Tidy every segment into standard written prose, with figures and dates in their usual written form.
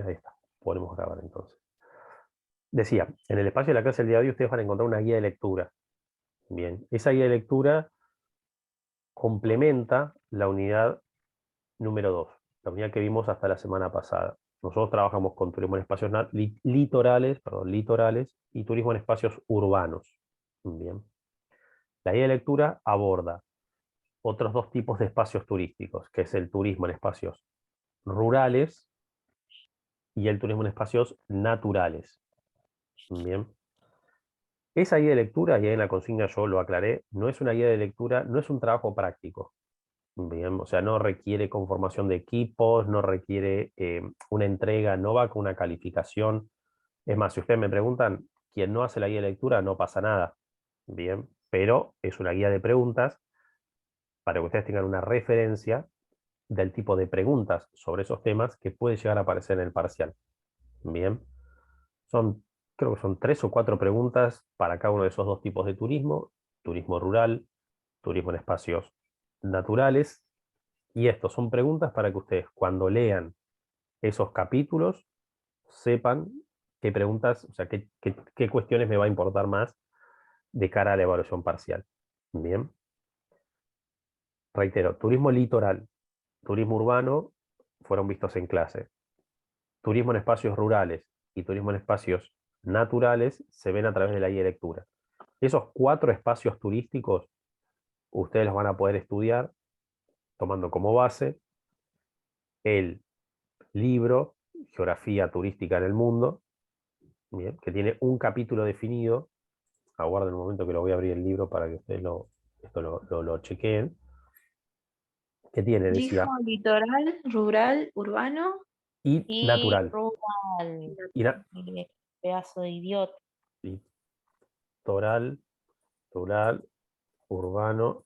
Ahí está, podemos grabar entonces. Decía, en el espacio de la clase del día de hoy ustedes van a encontrar una guía de lectura. Bien, esa guía de lectura complementa la unidad número 2, la unidad que vimos hasta la semana pasada. Nosotros trabajamos con turismo en espacios litorales y turismo en espacios urbanos. Bien. La guía de lectura aborda otros dos tipos de espacios turísticos, que es el turismo en espacios rurales y el turismo en espacios naturales. Bien. Esa guía de lectura, y ahí en la consigna yo lo aclaré, no es una guía de lectura, no es un trabajo práctico. Bien, o sea, no requiere conformación de equipos, no requiere una entrega, no va con una calificación. Es más, si ustedes me preguntan, quien no hace la guía de lectura no pasa nada. Bien, pero es una guía de preguntas para que ustedes tengan una referencia del tipo de preguntas sobre esos temas que puede llegar a aparecer en el parcial. Bien, creo que son 3 o 4 preguntas para cada uno de esos dos tipos de turismo: turismo rural, turismo en espacios naturales. Y esto son preguntas para que ustedes, cuando lean esos capítulos, sepan qué preguntas, o sea, qué cuestiones me va a importar más de cara a la evaluación parcial. Bien. Reitero, turismo litoral, turismo urbano fueron vistos en clase. Turismo en espacios rurales y turismo en espacios naturales se ven a través de la guía de lectura. Esos 4 espacios turísticos ustedes los van a poder estudiar tomando como base el libro Geografía Turística en el Mundo, bien, que tiene un capítulo definido. Aguarden un momento que lo voy a abrir el libro para que ustedes lo chequeen. Que tiene, Dijo decía, litoral, rural, urbano y Y natural. rural. Y Pedazo de idiota. litoral, rural, urbano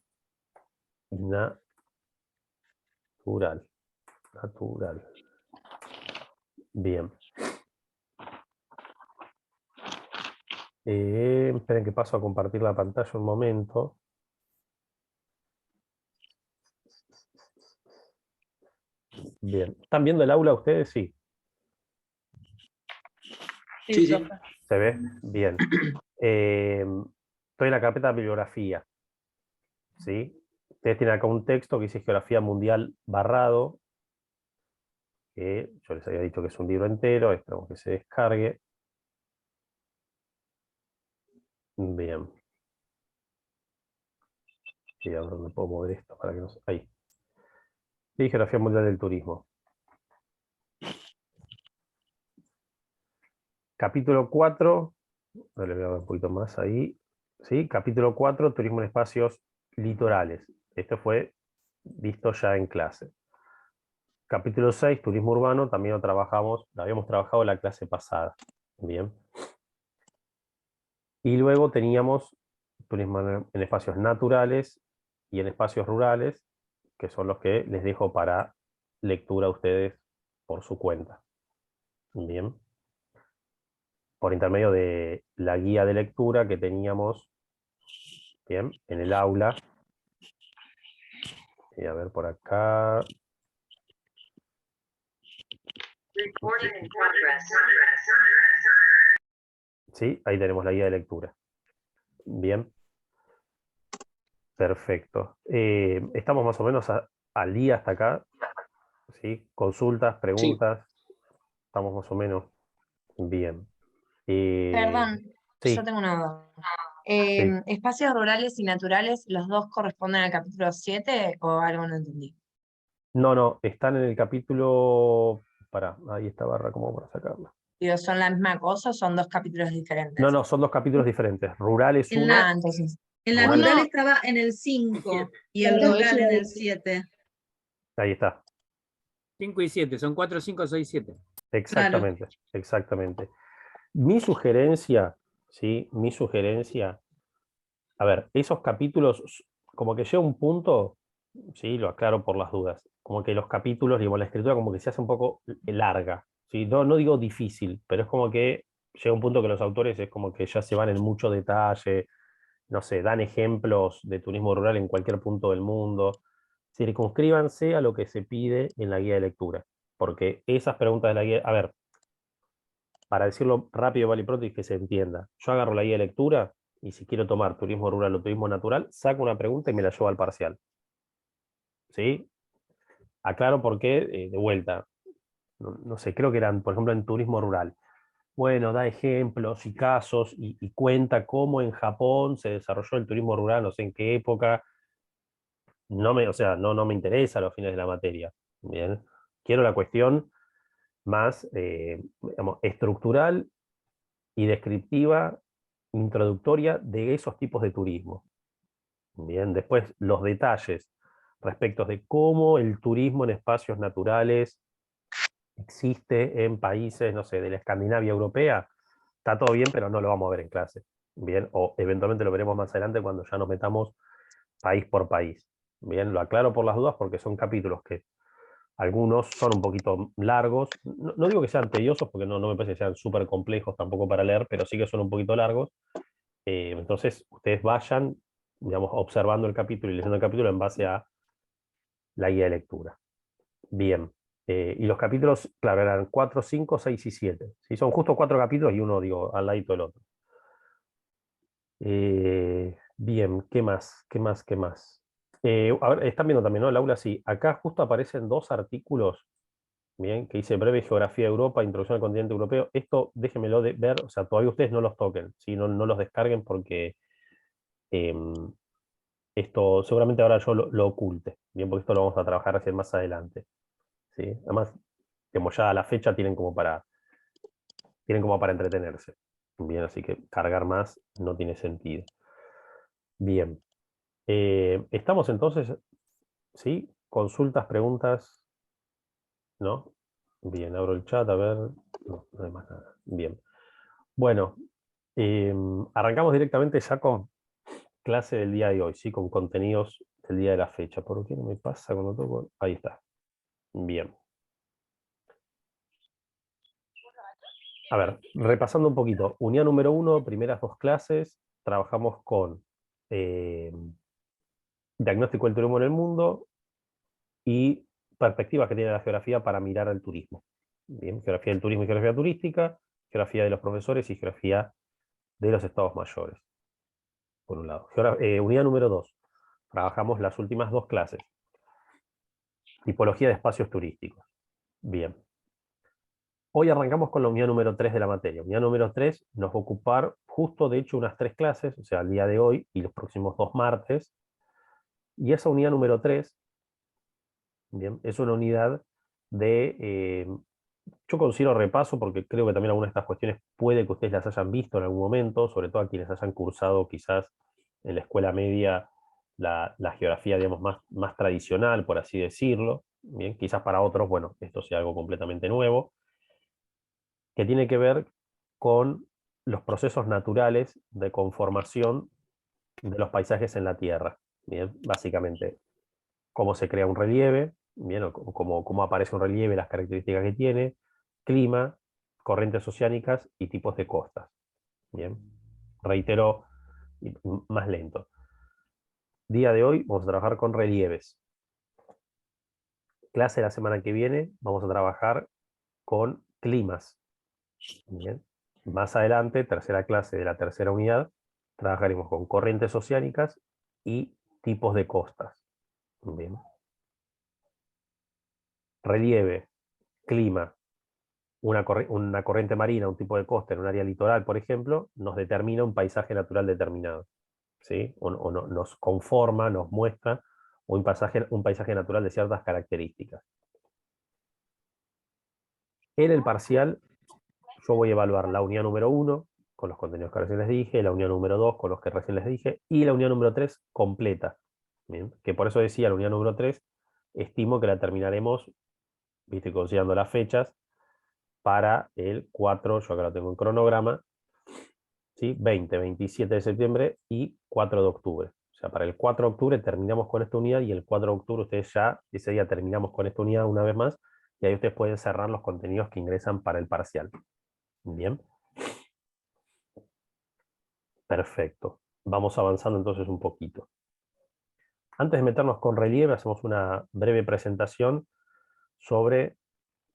y natural. Natural. Bien. Esperen que paso a compartir la pantalla un momento. Bien. ¿Están viendo el aula ustedes? Sí. Sí, profe. ¿Se ve? Bien. Estoy en la carpeta de bibliografía. ¿Sí? Ustedes tienen acá un texto que dice Geografía Mundial Barrado, que yo les había dicho que es un libro entero, esperamos que se descargue. Bien. Y a ver dónde puedo mover esto para que no se... Ahí. Sí, Geografía Mundial del Turismo. Capítulo 4, le voy a dar un poquito más ahí. ¿Sí? Capítulo 4, Turismo en Espacios Litorales. Esto fue visto ya en clase. Capítulo 6, Turismo Urbano, también lo habíamos trabajado en la clase pasada. Bien. Y luego teníamos turismo en espacios naturales y en espacios rurales, que son los que les dejo para lectura a ustedes por su cuenta. Bien. Por intermedio de la guía de lectura que teníamos, bien, en el aula. Y a ver por acá. Sí, ahí tenemos la guía de lectura. Bien. Perfecto. Estamos más o menos al día hasta acá. ¿Sí? Consultas, Sí. preguntas. Estamos más o menos bien. Perdón, yo Sí, tengo una duda. sí. ¿Espacios rurales y naturales, los dos corresponden al capítulo 7 o algo no entendí? No, están en el capítulo. Pará, ahí está barra, ¿cómo para sacarla? Digo, ¿son la misma cosa o son dos capítulos diferentes? No, son 2 capítulos diferentes. Rural es En uno. la, Entonces, en la Rural rural es... estaba en el 5 y el No, es rural una en el 7. Ahí está. 5 y 7, son 4, 5, 6, 7. Claro. Exactamente. Mi sugerencia, ¿sí? Mi sugerencia. A ver, esos capítulos, como que llega un punto, sí, lo aclaro por las dudas, como que los capítulos, digamos, la escritura como que se hace un poco larga, ¿sí? No digo difícil, pero es como que llega un punto que los autores es como que ya se van en mucho detalle, no sé, dan ejemplos de turismo rural en cualquier punto del mundo. Circunscríbanse a lo que se pide en la guía de lectura. porque esas preguntas de la guía, a ver, para decirlo rápido, vale y pronto y que se entienda, yo agarro la guía de lectura y si quiero tomar turismo rural o turismo natural, saco una pregunta y me la llevo al parcial. ¿Sí? Aclaro por qué, de vuelta, no sé, creo que eran, por ejemplo, en turismo rural. Bueno, da ejemplos y casos y cuenta cómo en Japón se desarrolló el turismo rural, no sé en qué época. O sea, no me interesa a los fines de la materia. Bien. Quiero la cuestión más digamos, estructural y descriptiva, introductoria de esos tipos de turismo. Bien, después los detalles respecto de cómo el turismo en espacios naturales existe en países, no sé, de la Escandinavia europea, está todo bien, pero no lo vamos a ver en clase. Bien, o eventualmente lo veremos más adelante cuando ya nos metamos país por país. Bien, lo aclaro por las dudas porque son capítulos que algunos son un poquito largos. No digo que sean tediosos porque no me parece que sean súper complejos tampoco para leer, pero sí que son un poquito largos. Entonces, ustedes vayan, digamos, observando el capítulo y leyendo el capítulo en base a la guía de lectura. Bien. Y los capítulos, claro, eran 4, 5, 6 y 7. ¿Sí? Son justo 4 capítulos y uno, digo, al ladito del otro. Bien, ¿qué más? ¿Qué más? ¿Qué más? A ver, están viendo también, ¿no? El aula, sí. Acá justo aparecen 2 artículos, bien, que dice Breve Geografía de Europa, Introducción al Continente Europeo. Esto déjenmelo de ver, o sea, todavía ustedes no los toquen, ¿sí? No los descarguen porque esto seguramente ahora yo lo oculte, bien, porque esto lo vamos a trabajar recién más adelante. ¿Sí? Además, digamos, ya a la fecha tienen como para entretenerse. Bien, así que cargar más no tiene sentido. Bien. Estamos entonces, ¿sí? Consultas, preguntas, ¿no? Bien, abro el chat, a ver. No hay más nada. Bien. Bueno, arrancamos directamente ya con clase del día de hoy, ¿sí? Con contenidos del día de la fecha. ¿Por qué no me pasa cuando toco? Ahí está. Bien. A ver, repasando un poquito. Unidad número 1, primeras 2 clases, trabajamos con diagnóstico del turismo en el mundo y perspectivas que tiene la geografía para mirar al turismo. Bien, geografía del turismo y geografía turística, geografía de los profesores y geografía de los estados mayores. Por un lado. Unidad número 2. Trabajamos las últimas 2 clases. Tipología de espacios turísticos. Bien. Hoy arrancamos con la unidad número 3 de la materia. Unidad número 3 nos va a ocupar justo, de hecho, unas 3 clases, o sea, el día de hoy y los próximos 2 martes. Y esa unidad número 3, bien, es una unidad de, yo considero repaso, porque creo que también algunas de estas cuestiones puede que ustedes las hayan visto en algún momento, sobre todo a quienes hayan cursado quizás en la escuela media la geografía, digamos, más tradicional, por así decirlo. Bien, quizás para otros, bueno, esto sea algo completamente nuevo, que tiene que ver con los procesos naturales de conformación de los paisajes en la Tierra. Bien, básicamente, cómo se crea un relieve, bien, o cómo aparece un relieve, las características que tiene, clima, corrientes oceánicas y tipos de costas. Bien, reitero, más lento. Día de hoy vamos a trabajar con relieves. Clase de la semana que viene vamos a trabajar con climas. Bien. Más adelante, tercera clase de la tercera unidad, trabajaremos con corrientes oceánicas y tipos de costas. Bien. Relieve, clima, una corriente marina, un tipo de costa en un área litoral, por ejemplo, nos determina un paisaje natural determinado. ¿Sí? O nos conforma, nos muestra un paisaje natural de ciertas características. En el parcial, yo voy a evaluar la unidad número 1, con los contenidos que recién les dije, la unidad número 2, con los que recién les dije, y la unidad número 3 completa. ¿Bien? Que por eso decía, la unidad número 3, estimo que la terminaremos, viste, considerando las fechas, para el 4, yo acá lo tengo en cronograma, ¿sí? 20, 27 de septiembre y 4 de octubre. O sea, para el 4 de octubre terminamos con esta unidad y el 4 de octubre ustedes ya, ese día terminamos con esta unidad una vez más, y ahí ustedes pueden cerrar los contenidos que ingresan para el parcial. Bien. Perfecto. Vamos avanzando entonces un poquito. Antes de meternos con relieve, hacemos una breve presentación sobre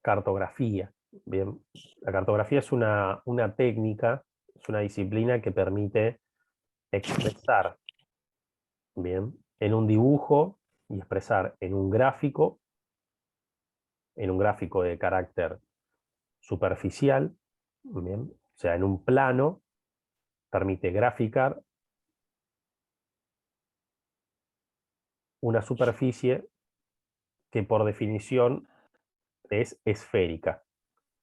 cartografía. Bien, la cartografía es una técnica, es una disciplina que permite expresar, bien, en un dibujo y expresar en un gráfico de carácter superficial, bien, o sea, en un plano, permite graficar una superficie que por definición es esférica.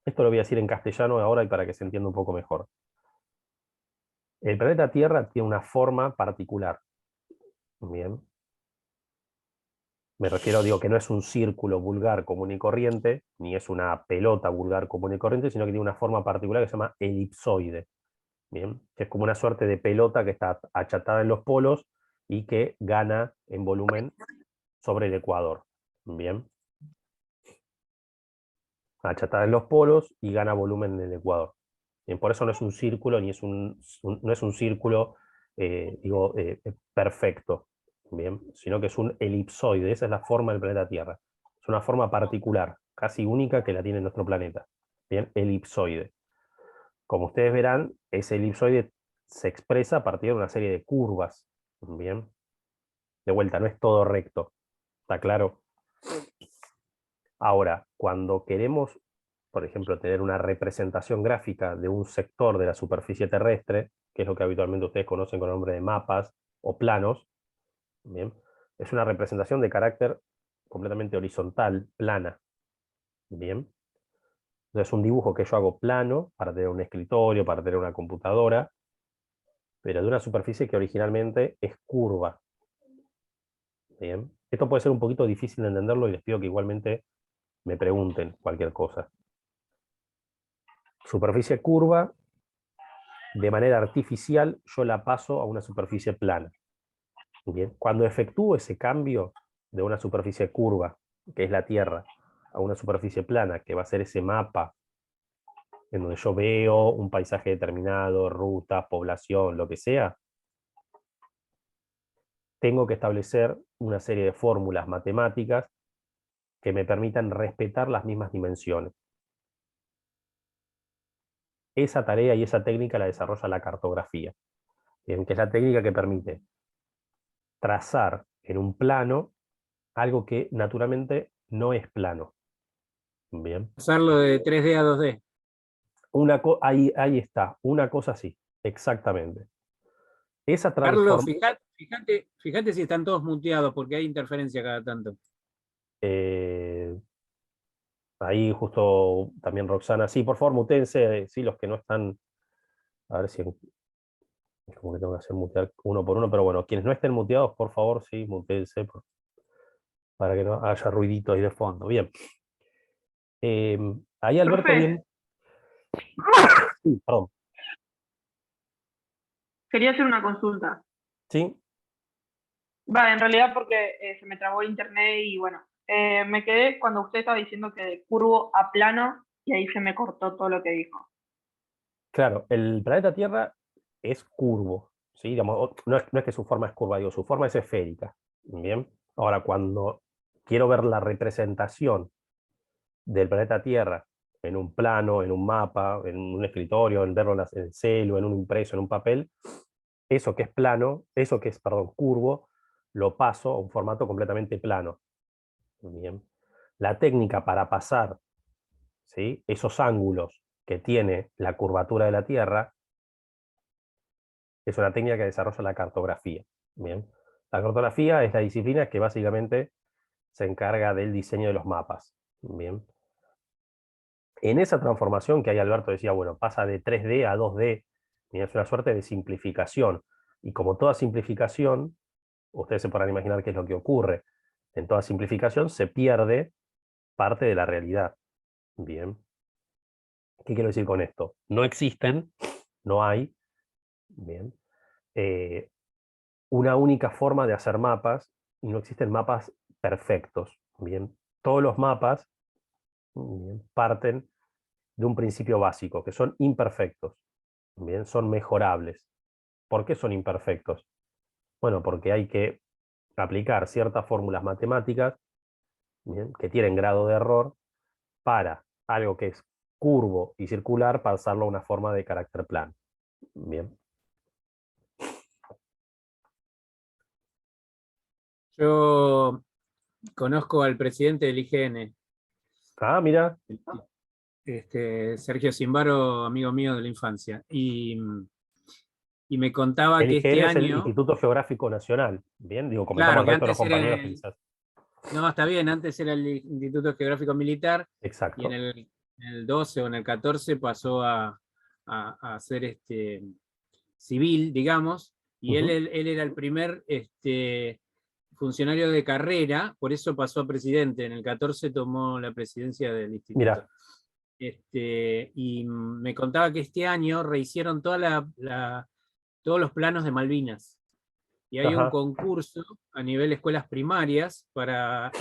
Esto lo voy a decir en castellano ahora y para que se entienda un poco mejor. El planeta Tierra tiene una forma particular. Bien. Me refiero, digo, que no es un círculo vulgar común y corriente, ni es una pelota vulgar común y corriente, sino que tiene una forma particular que se llama elipsoide. Bien. Que es como una suerte de pelota que está achatada en los polos y que gana en volumen sobre el ecuador. Bien. Achatada en los polos y gana volumen en el ecuador. Bien, por eso no es un círculo, ni es no es un círculo perfecto, bien, sino que es un elipsoide. Esa es la forma del planeta Tierra. Es una forma particular, casi única que la tiene nuestro planeta. Bien, elipsoide. Como ustedes verán, ese elipsoide se expresa a partir de una serie de curvas. Bien. De vuelta, no es todo recto. ¿Está claro? Ahora, cuando queremos, por ejemplo, tener una representación gráfica de un sector de la superficie terrestre, que es lo que habitualmente ustedes conocen con el nombre de mapas o planos, ¿bien? Es una representación de carácter completamente horizontal, plana. ¿Bien? Entonces es un dibujo que yo hago plano para tener un escritorio, para tener una computadora, pero de una superficie que originalmente es curva. ¿Bien? Esto puede ser un poquito difícil de entenderlo y les pido que igualmente me pregunten cualquier cosa. Superficie curva, de manera artificial yo la paso a una superficie plana. Bien. Cuando efectúo ese cambio de una superficie curva, que es la Tierra, a una superficie plana, que va a ser ese mapa en donde yo veo un paisaje determinado, ruta, población, lo que sea, tengo que establecer una serie de fórmulas matemáticas que me permitan respetar las mismas dimensiones. Esa tarea y esa técnica la desarrolla la cartografía, bien, que es la técnica que permite trazar en un plano algo que naturalmente no es plano. Bien. Pasarlo de 3D a 2D. Ahí está, una cosa así, exactamente. Esa Carlos, transformación... fíjate si están todos muteados porque hay interferencia cada tanto. Ahí justo también Roxana, sí, por favor, mutense, sí, los que no están, a ver si es como que tengo que hacer mutear uno por uno, pero bueno, quienes no estén muteados, por favor, sí, mutense, para que no haya ruidito ahí de fondo. Bien. Ahí Alberto Profe. bien... Sí, perdón. Quería hacer una consulta. Sí, Va, en realidad porque se me trabó internet y bueno, me quedé cuando usted estaba diciendo que de curvo a plano y ahí se me cortó todo lo que dijo. claro, el planeta Tierra es curvo, ¿sí? Digamos, no es que su forma es curva, digo, su forma es esférica. Bien. Ahora, cuando quiero ver la representación del planeta Tierra en un plano, en un mapa, en un escritorio, en verlo en el celu, en un impreso, en un papel, eso que es plano, eso que es, perdón, curvo, lo paso a un formato completamente plano. Bien. La técnica para pasar, ¿sí?, esos ángulos que tiene la curvatura de la Tierra es una técnica que desarrolla la cartografía. Bien. La cartografía es la disciplina que básicamente se encarga del diseño de los mapas. Bien. En esa transformación que ahí Alberto decía, bueno, pasa de 3D a 2D, y es una suerte de simplificación. Y como toda simplificación, ustedes se podrán imaginar qué es lo que ocurre. En toda simplificación se pierde parte de la realidad. Bien. ¿Qué quiero decir con esto? No existen, no hay, bien, una única forma de hacer mapas y no existen mapas perfectos. Bien. Todos los mapas, bien, parten de un principio básico, que son imperfectos. Bien, son mejorables. ¿Por qué son imperfectos? Bueno, porque hay que aplicar ciertas fórmulas matemáticas, bien, que tienen grado de error para algo que es curvo y circular, pasarlo a una forma de carácter plano. Bien. Yo conozco al presidente del IGN, Ah, mira, Sergio Zimbaro, amigo mío de la infancia, y me contaba el que IGN este es el año, Instituto Geográfico Nacional. Bien, digo, comentamos claro, al que resto de los antes era compañeros que quizás. no, está bien, antes era el Instituto Geográfico Militar, y Exacto. en el 12 o en el 14 pasó a ser civil, digamos, y Ujú. él era el primer funcionario de carrera, por eso pasó a presidente. En el 14 tomó la presidencia del instituto. Mira, Y me contaba que este año rehicieron todos los planos de Malvinas. Y hay un ajá, concurso a nivel escuelas primarias para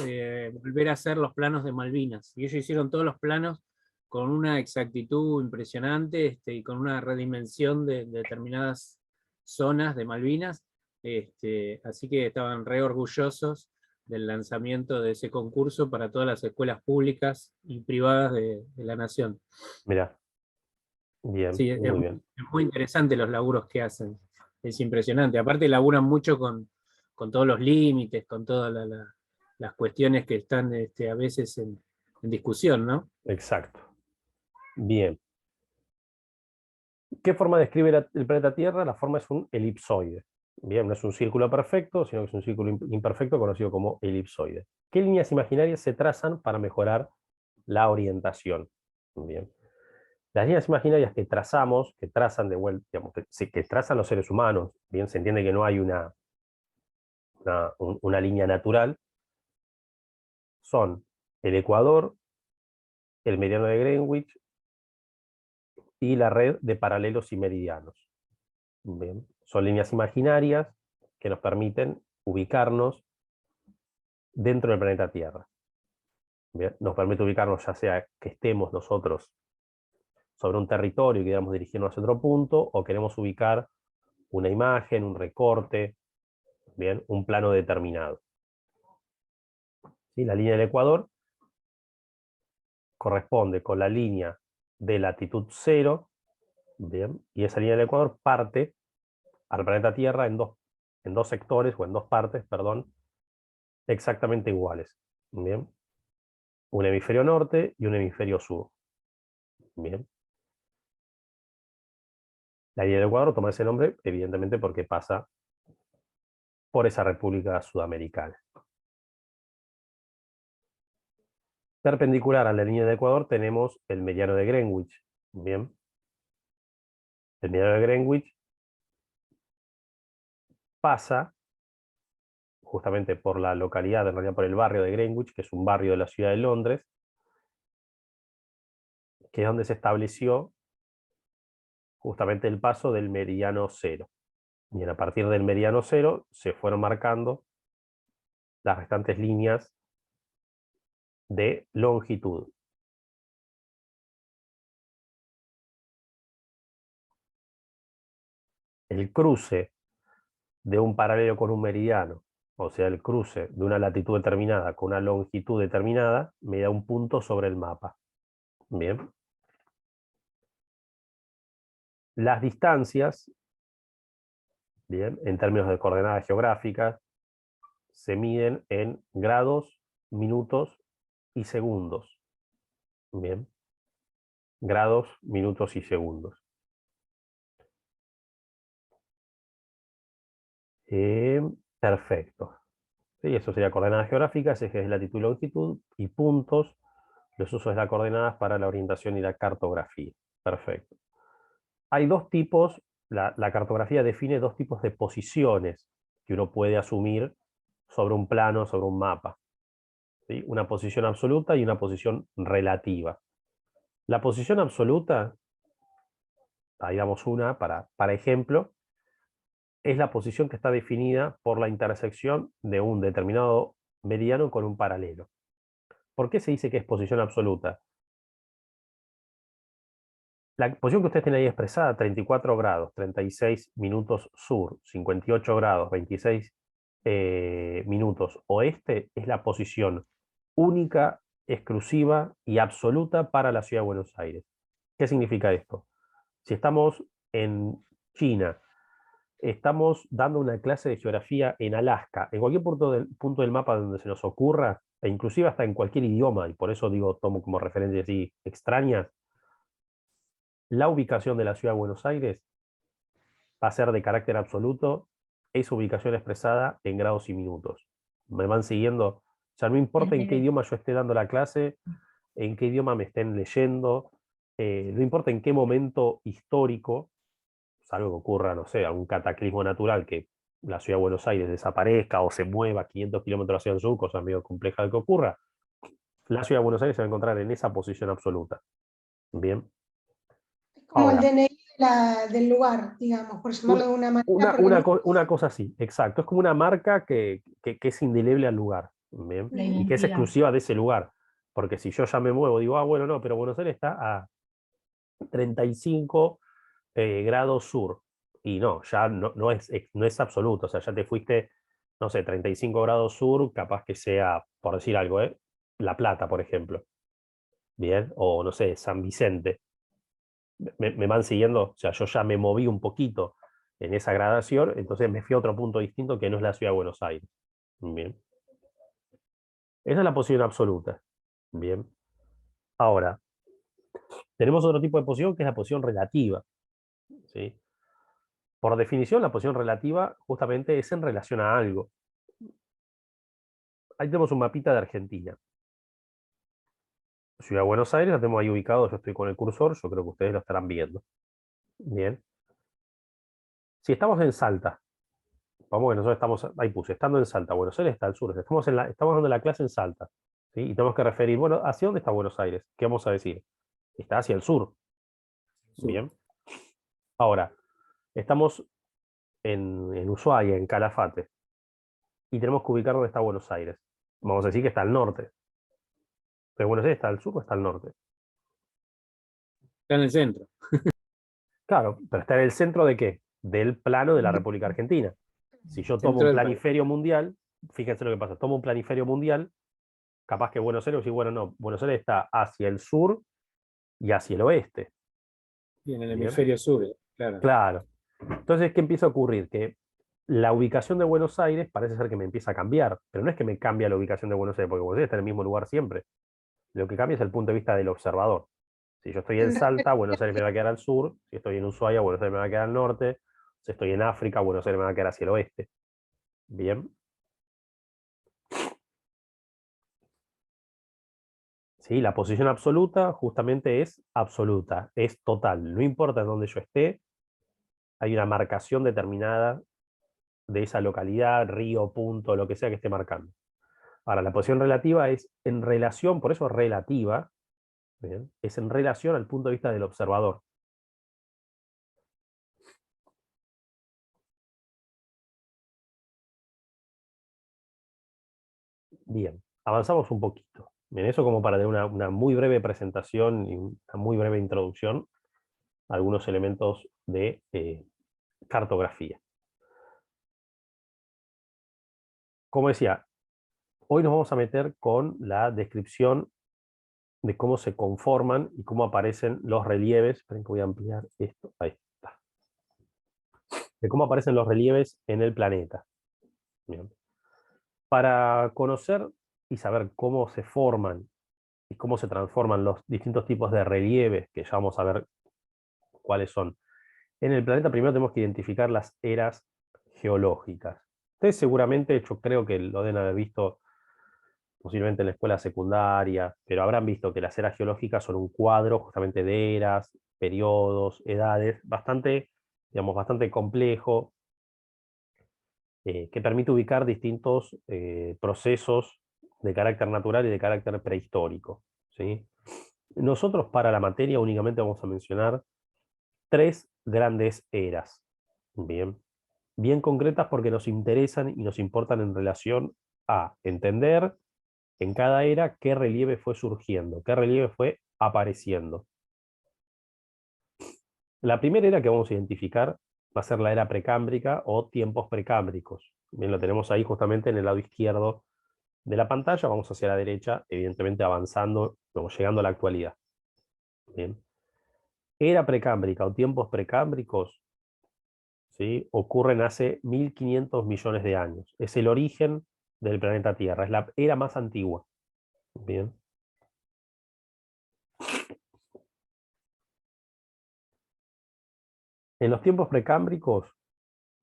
volver a hacer los planos de Malvinas. Y ellos hicieron todos los planos con una exactitud impresionante y con una redimensión de determinadas zonas de Malvinas. Así que estaban re orgullosos del lanzamiento de ese concurso para todas las escuelas públicas y privadas de la nación. mira. Bien, Sí, muy bien. es muy interesante los laburos que hacen. Es impresionante. Aparte laburan mucho con todos los límites, con todas las cuestiones que están a veces en discusión, ¿no? Exacto. Bien. ¿Qué forma describe el planeta Tierra? La forma es un elipsoide. Bien, no es un círculo perfecto, sino que es un círculo imperfecto conocido como elipsoide. ¿Qué líneas imaginarias se trazan para mejorar la orientación? Bien. Las líneas imaginarias que trazamos, que trazan de vuelta, digamos, que trazan los seres humanos, bien, se entiende que no hay una línea natural, son el ecuador, el meridiano de Greenwich y la red de paralelos y meridianos. Bien. Son líneas imaginarias que nos permiten ubicarnos dentro del planeta Tierra. Bien. Nos permite ubicarnos ya sea que estemos nosotros sobre un territorio y queramos dirigirnos hacia otro punto, o queremos ubicar una imagen, un recorte, bien, un plano determinado. ¿Sí? La línea del ecuador corresponde con la línea de latitud 0, bien, y esa línea del ecuador parte al planeta Tierra en dos sectores, o en dos partes, perdón, exactamente iguales. Bien. Un hemisferio norte y un hemisferio sur. Bien. La línea del Ecuador toma ese nombre, evidentemente, porque pasa por esa república sudamericana. Perpendicular a la línea del Ecuador tenemos el meridiano de Greenwich. Bien. El meridiano de Greenwich pasa justamente por la localidad, en realidad por el barrio de Greenwich, que es un barrio de la ciudad de Londres, que es donde se estableció justamente el paso del meridiano 0. Y a partir del meridiano 0 se fueron marcando las restantes líneas de longitud. El cruce de un paralelo con un meridiano, o sea, el cruce de una latitud determinada con una longitud determinada, me da un punto sobre el mapa. Bien. Las distancias, bien, en términos de coordenadas geográficas, se miden en grados, minutos y segundos. Bien. Grados, minutos y segundos. Perfecto. Sí, eso sería coordenadas geográficas, ejes de latitud y longitud, y puntos, los usos de las coordenadas para la orientación y la cartografía. Perfecto. Hay dos tipos, la cartografía define dos tipos de posiciones que uno puede asumir sobre un plano, sobre un mapa. ¿Sí? Una posición absoluta y una posición relativa. La posición absoluta, ahí damos una para ejemplo, es la posición que está definida por la intersección de un determinado meridiano con un paralelo. ¿Por qué se dice que es posición absoluta? La posición que ustedes tienen ahí expresada, 34 grados, 36 minutos sur, 58 grados, 26 minutos oeste, es la posición única exclusiva y absoluta para la ciudad de Buenos Aires. ¿Qué significa esto? Si estamos en China, estamos dando una clase de geografía en Alaska, en cualquier punto del mapa donde se nos ocurra, e inclusive hasta en cualquier idioma, y por eso digo, tomo como referencias así extrañas, la ubicación de la ciudad de Buenos Aires va a ser de carácter absoluto, esa ubicación expresada en grados y minutos. ¿Me van siguiendo? O sea, no importa en qué idioma yo esté dando la clase, en qué idioma me estén leyendo, no importa en qué momento histórico, salvo que ocurra, no sé, algún cataclismo natural que la ciudad de Buenos Aires desaparezca o se mueva 500 kilómetros hacia el sur, cosa medio compleja de que ocurra, la ciudad de Buenos Aires se va a encontrar en esa posición absoluta. Bien. Como Ahora, el DNI del lugar, digamos, por llamarlo de una manera. una cosa así, exacto. Es como una marca que es indeleble al lugar. ¿Bien? La Y que es identidad. exclusiva de ese lugar. Porque si yo ya me muevo, digo, ah, bueno, no, pero Buenos Aires está a 35 grados sur. Y no, ya no es absoluto. O sea, ya te fuiste, no sé, 35 grados sur, capaz que sea, por decir algo, La Plata, por ejemplo. Bien, o no sé, San Vicente. ¿Me van siguiendo? O sea, yo ya me moví un poquito en esa gradación, entonces me fui a otro punto distinto que no es la ciudad de Buenos Aires. Bien. Esa es la posición absoluta. Bien. Ahora, tenemos otro tipo de posición que es la posición relativa. ¿Sí? Por definición, la posición relativa justamente es en relación a algo. Ahí tenemos un mapita de Argentina. Ciudad de Buenos Aires, la tenemos ahí ubicado, yo estoy con el cursor, yo creo que ustedes lo estarán viendo. Bien. Si estamos en Salta, vamos que nosotros estamos, ahí puse, estando en Salta, Buenos Aires está al sur, estamos dando la clase en Salta, ¿sí? Y tenemos que referir, bueno, ¿hacia dónde está Buenos Aires? ¿Qué vamos a decir? Está hacia el sur. Bien. Ahora, estamos en Ushuaia, en Calafate, y tenemos que ubicar dónde está Buenos Aires. Vamos a decir que está al norte. ¿Pero Buenos Aires está al sur o está al norte? Está en el centro. Claro, pero está en el centro ¿de qué? Del plano de la República Argentina. Si yo tomo Centro un del país. planiferio mundial, fíjense lo que pasa, tomo un planiferio mundial, capaz que Buenos Aires, y bueno, no, Buenos Aires está hacia el sur y hacia el oeste. Y en el Bien. hemisferio sur, claro. Claro. Entonces, ¿qué empieza a ocurrir? Que la ubicación de Buenos Aires parece ser que me empieza a cambiar, pero no es que me cambia la ubicación de Buenos Aires, porque Buenos Aires está en el mismo lugar siempre. Lo que cambia es el punto de vista del observador. Si yo estoy en Salta, Buenos Aires me va a quedar al sur. Si estoy en Ushuaia, Buenos Aires me va a quedar al norte. Si estoy en África, Buenos Aires me va a quedar hacia el oeste. Bien. ¿Sí? La posición absoluta justamente es absoluta, es total. No importa en dónde yo esté, hay una marcación determinada de esa localidad, río, punto, lo que sea que esté marcando. Ahora, la posición relativa es en relación, por eso es relativa, ¿bien? Es en relación al punto de vista del observador. Bien, avanzamos un poquito. Bien, eso como para tener una muy breve presentación y una muy breve introducción a algunos elementos de cartografía. Como decía, hoy nos vamos a meter con la descripción de cómo se conforman y cómo aparecen los relieves. Esperen que voy a ampliar esto. Ahí está. De cómo aparecen los relieves en el planeta. Bien. Para conocer y saber cómo se forman y cómo se transforman los distintos tipos de relieves, que ya vamos a ver cuáles son, en el planeta, primero tenemos que identificar las eras geológicas. Ustedes seguramente, yo creo que lo deben haber visto posiblemente en la escuela secundaria, pero habrán visto que las eras geológicas son un cuadro justamente de eras, periodos, edades, bastante, digamos, bastante complejo, que permite ubicar distintos procesos de carácter natural y de carácter prehistórico. ¿Sí? Nosotros para la materia únicamente vamos a mencionar 3 grandes eras. Bien. Bien concretas porque nos interesan y nos importan en relación a entender en cada era qué relieve fue surgiendo, qué relieve fue apareciendo. La primera era que vamos a identificar va a ser la era precámbrica o tiempos precámbricos. Bien, lo tenemos ahí justamente en el lado izquierdo de la pantalla, vamos hacia la derecha, evidentemente avanzando, como llegando a la actualidad. Bien. Era precámbrica o tiempos precámbricos, ¿sí?, ocurren hace 1500 millones de años. Es el origen del planeta Tierra, es la era más antigua. Bien. En los tiempos precámbricos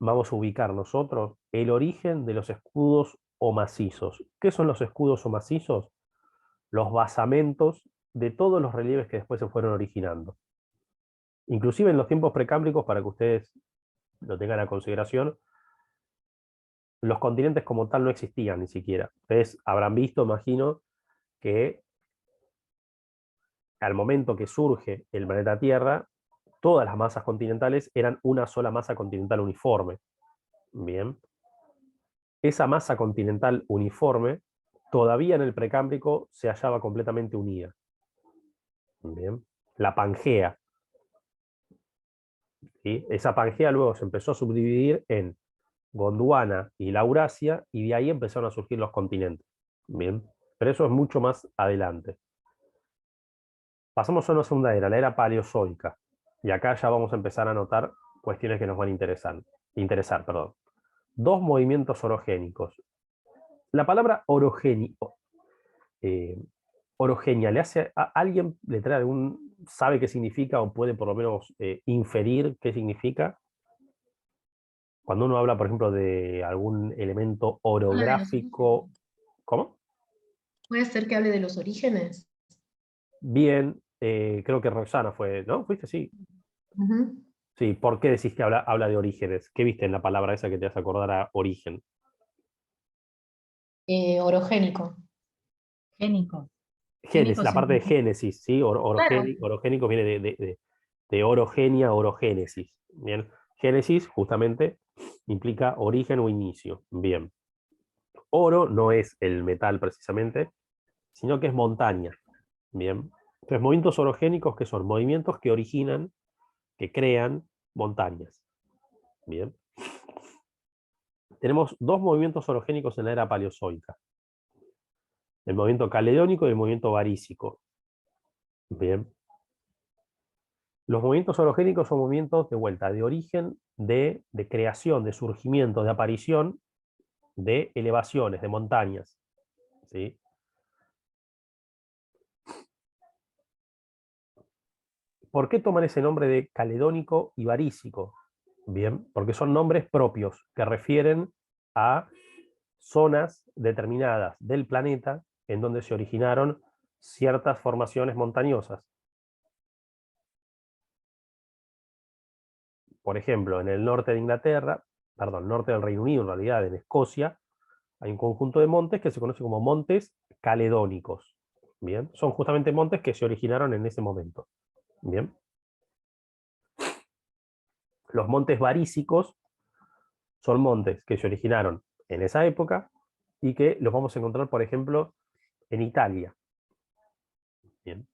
vamos a ubicar nosotros el origen de los escudos o macizos. ¿Qué son los escudos o macizos? Los basamentos de todos los relieves que después se fueron originando. Inclusive en los tiempos precámbricos, para que ustedes lo tengan a consideración, los continentes como tal no existían ni siquiera. Ustedes habrán visto, imagino, que al momento que surge el planeta Tierra, todas las masas continentales eran una sola masa continental uniforme. Bien. Esa masa continental uniforme, todavía en el precámbrico, se hallaba completamente unida. Bien. La Pangea. ¿Sí? Esa Pangea luego se empezó a subdividir en Gondwana y la Eurasia, y de ahí empezaron a surgir los continentes. Bien. Pero eso es mucho más adelante. Pasamos a una segunda era, la era paleozoica. Y acá ya vamos a empezar a notar cuestiones que nos van a interesar. Dos movimientos orogénicos. La palabra orogenia, ¿le hace a alguien, le trae algún, sabe qué significa o puede por lo menos inferir qué significa? Cuando uno habla, por ejemplo, de algún elemento orográfico. ¿Cómo? ¿Puede ser que hable de los orígenes? Bien, creo que Roxana fue, ¿no? ¿Fuiste? Sí. Ujú. Sí, ¿por qué decís que habla de orígenes? ¿Qué viste en la palabra esa que te hace acordar a origen? Orogénico. Génico. Génesis, la parte de Génesis, ¿sí? Claro. Orogénico viene de orogenia, orogénesis. Bien. Génesis justamente implica origen o inicio. Bien. Oro no es el metal precisamente, sino que es montaña. Bien. Entonces, movimientos orogénicos, que son movimientos que originan, que crean montañas. Bien. Tenemos dos movimientos orogénicos en la era paleozoica. El movimiento caledónico y el movimiento varísico. Bien. Los movimientos orogénicos son movimientos de vuelta, de origen, de creación, de surgimiento, de aparición, de elevaciones, de montañas. ¿Sí? ¿Por qué toman ese nombre de caledónico y varísico? Bien, porque son nombres propios que refieren a zonas determinadas del planeta en donde se originaron ciertas formaciones montañosas. Por ejemplo, en el norte de Inglaterra, perdón, norte del Reino Unido, en realidad, en Escocia, hay un conjunto de montes que se conoce como montes caledónicos. Bien, son justamente montes que se originaron en ese momento. Bien. Los montes varísicos son montes que se originaron en esa época y que los vamos a encontrar, por ejemplo, en Italia. Bien.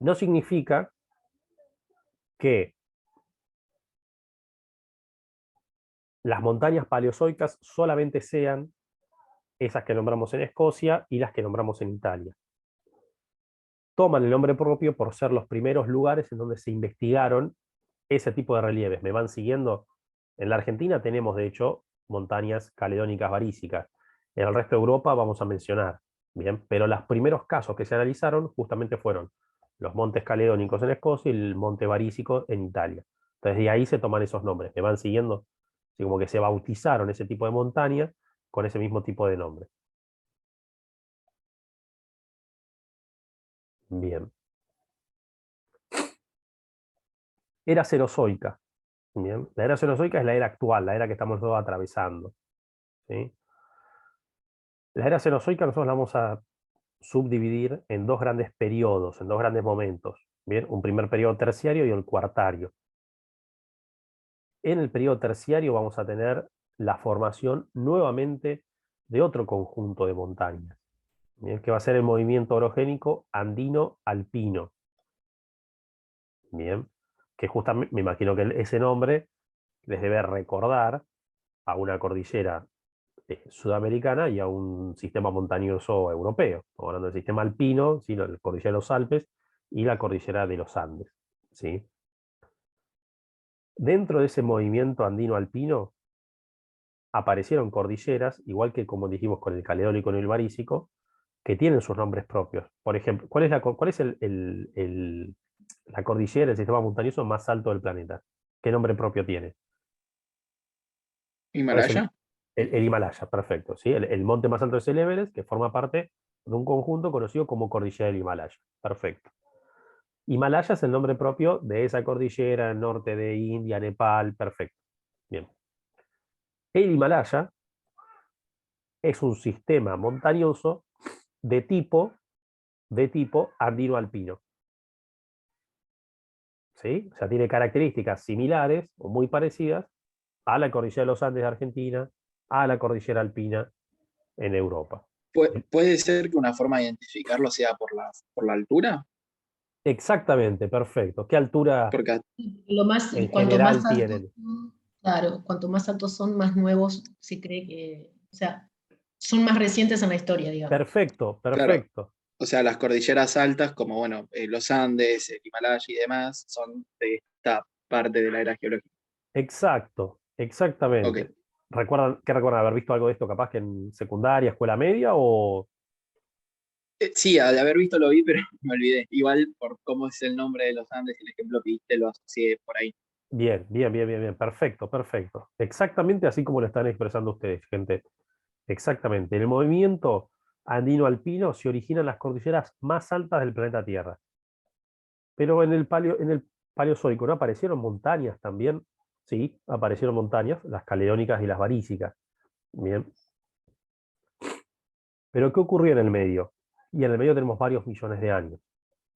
No significa que las montañas paleozoicas solamente sean esas que nombramos en Escocia y las que nombramos en Italia. Toman el nombre propio por ser los primeros lugares en donde se investigaron ese tipo de relieves. ¿Me van siguiendo? En la Argentina tenemos, de hecho, montañas caledónicas varísicas. En el resto de Europa vamos a mencionar. Bien, pero los primeros casos que se analizaron justamente fueron los montes caledónicos en Escocia y el monte varísico en Italia. Entonces de ahí se toman esos nombres. ¿Me van siguiendo? Así como que se bautizaron ese tipo de montaña con ese mismo tipo de nombre. Bien. Era Cenozoica. Bien. La era Cenozoica es la era actual, la era que estamos todos atravesando. ¿Sí? La era Cenozoica nosotros la vamos a subdividir en dos grandes periodos, en dos grandes momentos. Bien, un primer periodo terciario y el cuartario. En el periodo terciario vamos a tener la formación nuevamente de otro conjunto de montañas, bien, que va a ser el movimiento orogénico andino-alpino. Bien, que justamente me imagino que ese nombre les debe recordar a una cordillera sudamericana y a un sistema montañoso europeo. Estamos hablando del sistema alpino, ¿sí? La cordillera de los Alpes y la cordillera de los Andes, ¿sí? Dentro de ese movimiento andino-alpino aparecieron cordilleras, igual que como dijimos con el Caledónico y el Varícico, que tienen sus nombres propios. Por ejemplo, ¿cuál es la cordillera, el sistema montañoso más alto del planeta? ¿Qué nombre propio tiene? ¿Cuál es Himalaya. el Himalaya, perfecto. ¿Sí? El monte más alto es el Everest, que forma parte de un conjunto conocido como Cordillera del Himalaya. Perfecto. Himalaya es el nombre propio de esa cordillera en el norte de India, Nepal, perfecto. Bien. El Himalaya es un sistema montañoso de tipo andino-alpino. ¿Sí? O sea, tiene características similares o muy parecidas a la cordillera de los Andes de Argentina, a la cordillera alpina en Europa. ¿Puede ser que una forma de identificarlo sea por la altura? Exactamente, perfecto. ¿Qué altura Porque en Cuanto más general altos tienen? son, claro, cuanto más altos son, más nuevos se cree que, o sea, son más recientes en la historia, digamos. Perfecto, claro, perfecto. o sea, las cordilleras altas, como bueno, los Andes, el Himalaya y demás, son de esta parte de la era geológica. Exacto, exactamente. Ok. ¿Qué recuerdan haber visto algo de esto capaz que en secundaria, escuela media o...? Sí, al haber visto lo vi, pero me olvidé. Igual por cómo es el nombre de los Andes y el ejemplo que diste, lo asocié por ahí. Bien, bien, bien, bien, bien. Perfecto, perfecto. Exactamente así como lo están expresando ustedes, gente. Exactamente. En el movimiento andino-alpino se originan las cordilleras más altas del planeta Tierra. Pero en el Paleozoico, ¿no aparecieron montañas también? Sí, aparecieron montañas, las caledónicas y las varícicas. Bien. Pero ¿qué ocurrió en el medio? Y en el medio tenemos varios millones de años.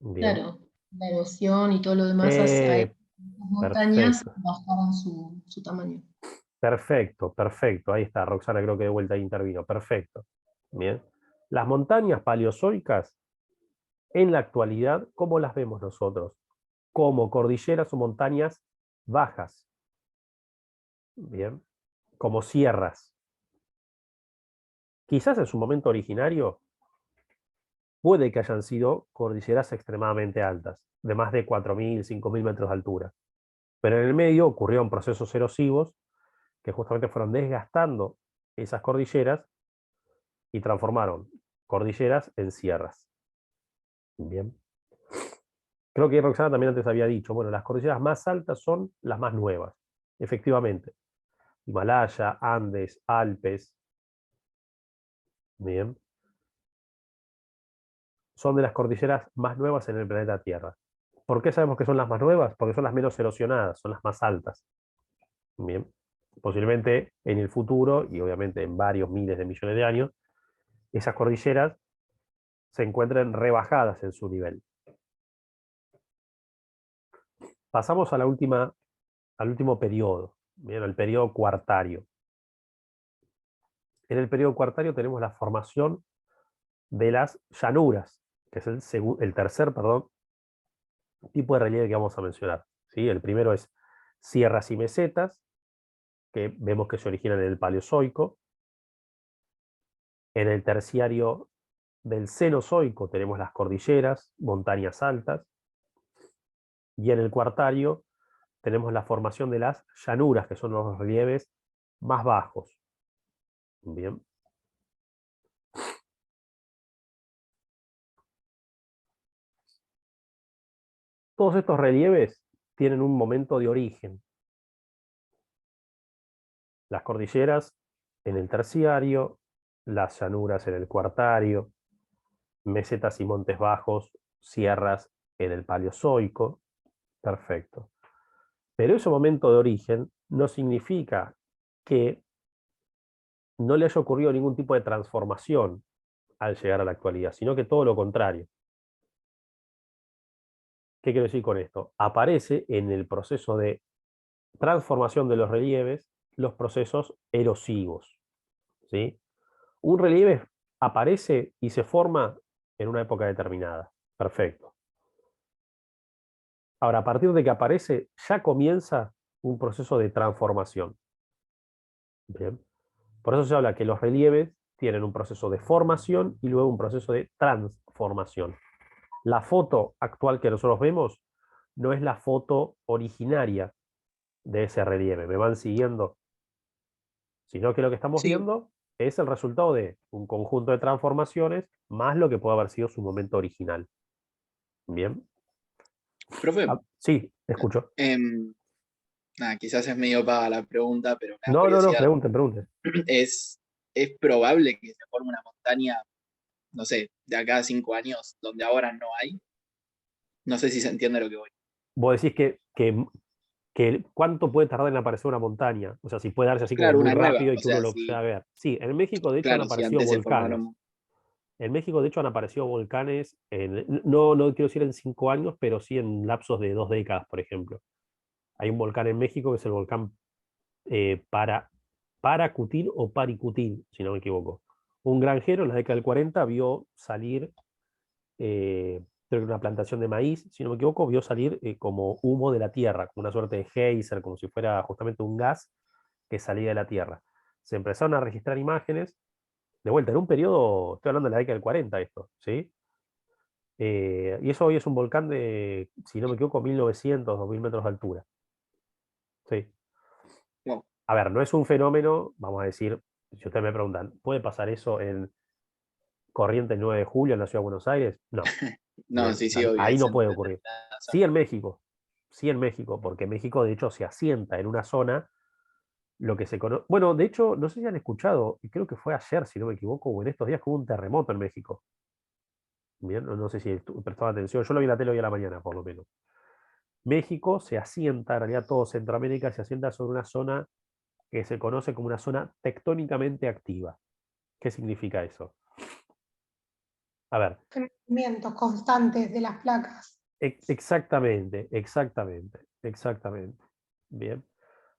Bien. Claro, la erosión y todo lo demás hace a las montañas Perfecto, bajaron su tamaño. perfecto, perfecto. Ahí está, Roxana creo que de vuelta intervino. Perfecto. Bien. Las montañas paleozoicas, en la actualidad, ¿cómo las vemos nosotros? Como cordilleras o montañas bajas. Bien. Como sierras. Quizás en su momento originario puede que hayan sido cordilleras extremadamente altas, de más de 4.000, 5.000 metros de altura. Pero en el medio ocurrieron procesos erosivos que justamente fueron desgastando esas cordilleras y transformaron cordilleras en sierras. Bien. Creo que Roxana también antes había dicho, bueno, las cordilleras más altas son las más nuevas. Efectivamente. Himalaya, Andes, Alpes. Bien. Son de las cordilleras más nuevas en el planeta Tierra. ¿Por qué sabemos que son las más nuevas? Porque son las menos erosionadas, son las más altas. Bien. Posiblemente en el futuro, y obviamente en varios miles de millones de años, esas cordilleras se encuentren rebajadas en su nivel. Pasamos a al último periodo, bien, el periodo cuartario. En el periodo cuartario tenemos la formación de las llanuras, que es el tercer tipo de relieve que vamos a mencionar. ¿Sí? El primero es sierras y mesetas, que vemos que se originan en el Paleozoico. En el terciario del Cenozoico tenemos las cordilleras, montañas altas. Y en el cuartario tenemos la formación de las llanuras, que son los relieves más bajos. Bien. Todos estos relieves tienen un momento de origen. Las cordilleras en el terciario, las llanuras en el cuartario, mesetas y montes bajos, sierras en el Paleozoico. Perfecto. Pero ese momento de origen no significa que no le haya ocurrido ningún tipo de transformación al llegar a la actualidad, sino que todo lo contrario. ¿Qué quiero decir con esto? Aparece en el proceso de transformación de los relieves los procesos erosivos. ¿Sí? Un relieve aparece y se forma en una época determinada. Perfecto. Ahora, a partir de que aparece, ya comienza un proceso de transformación. Bien. Por eso se habla que los relieves tienen un proceso de formación y luego un proceso de transformación. La foto actual que nosotros vemos no es la foto originaria de ese relieve. ¿Me van siguiendo? Sino que lo que estamos Sí, viendo es el resultado de un conjunto de transformaciones más lo que puede haber sido su momento original. Bien. profe, Sí, escucho. nada, quizás es medio paga la pregunta, pero me da No, curiosidad. pregunten. ¿Es probable que se forme una montaña, no sé, de acá a 5 años, donde ahora no hay? No sé si se entiende lo que voy. Vos decís que cuánto puede tardar en aparecer una montaña, o sea, si puede darse así como Claro, muy una nueva. rápido y O que uno sea, lo pueda ver. Sí, en México de hecho han claro, si aparecido antes se volcanes. formaron. En México de hecho han aparecido volcanes, no quiero decir en 5 años, pero sí en lapsos de 2 décadas, por ejemplo. Hay un volcán en México que es el volcán Paracutín o Paricutín, si no me equivoco. Un granjero en la década del 40 vio salir, creo que una plantación de maíz, si no me equivoco, vio salir como humo de la tierra, como una suerte de geyser, como si fuera justamente un gas que salía de la tierra. Se empezaron a registrar imágenes, de vuelta, en un periodo, estoy hablando de la década del 40 esto, ¿sí? Y eso hoy es un volcán de, si no me equivoco, 1900, 2000 metros de altura. Sí. Wow. A ver, no es un fenómeno, vamos a decir, si ustedes me preguntan, ¿puede pasar eso en Corrientes 9 de julio en la ciudad de Buenos Aires? No. No, Bien, sí, obvio. ahí Es no en puede ocurrir. determinada zona. Sí en México, porque México de hecho se asienta en una zona, lo que se conoce, bueno, de hecho, no sé si han escuchado, y creo que fue ayer, si no me equivoco, o en estos días que hubo un terremoto en México. Bien, no sé si prestaban atención, yo lo vi en la tele hoy a la mañana, por lo menos. México se asienta, en realidad todo Centroamérica se asienta sobre una zona que se conoce como una zona tectónicamente activa. ¿Qué significa eso? A ver, Movimientos constantes de las placas. exactamente. Bien.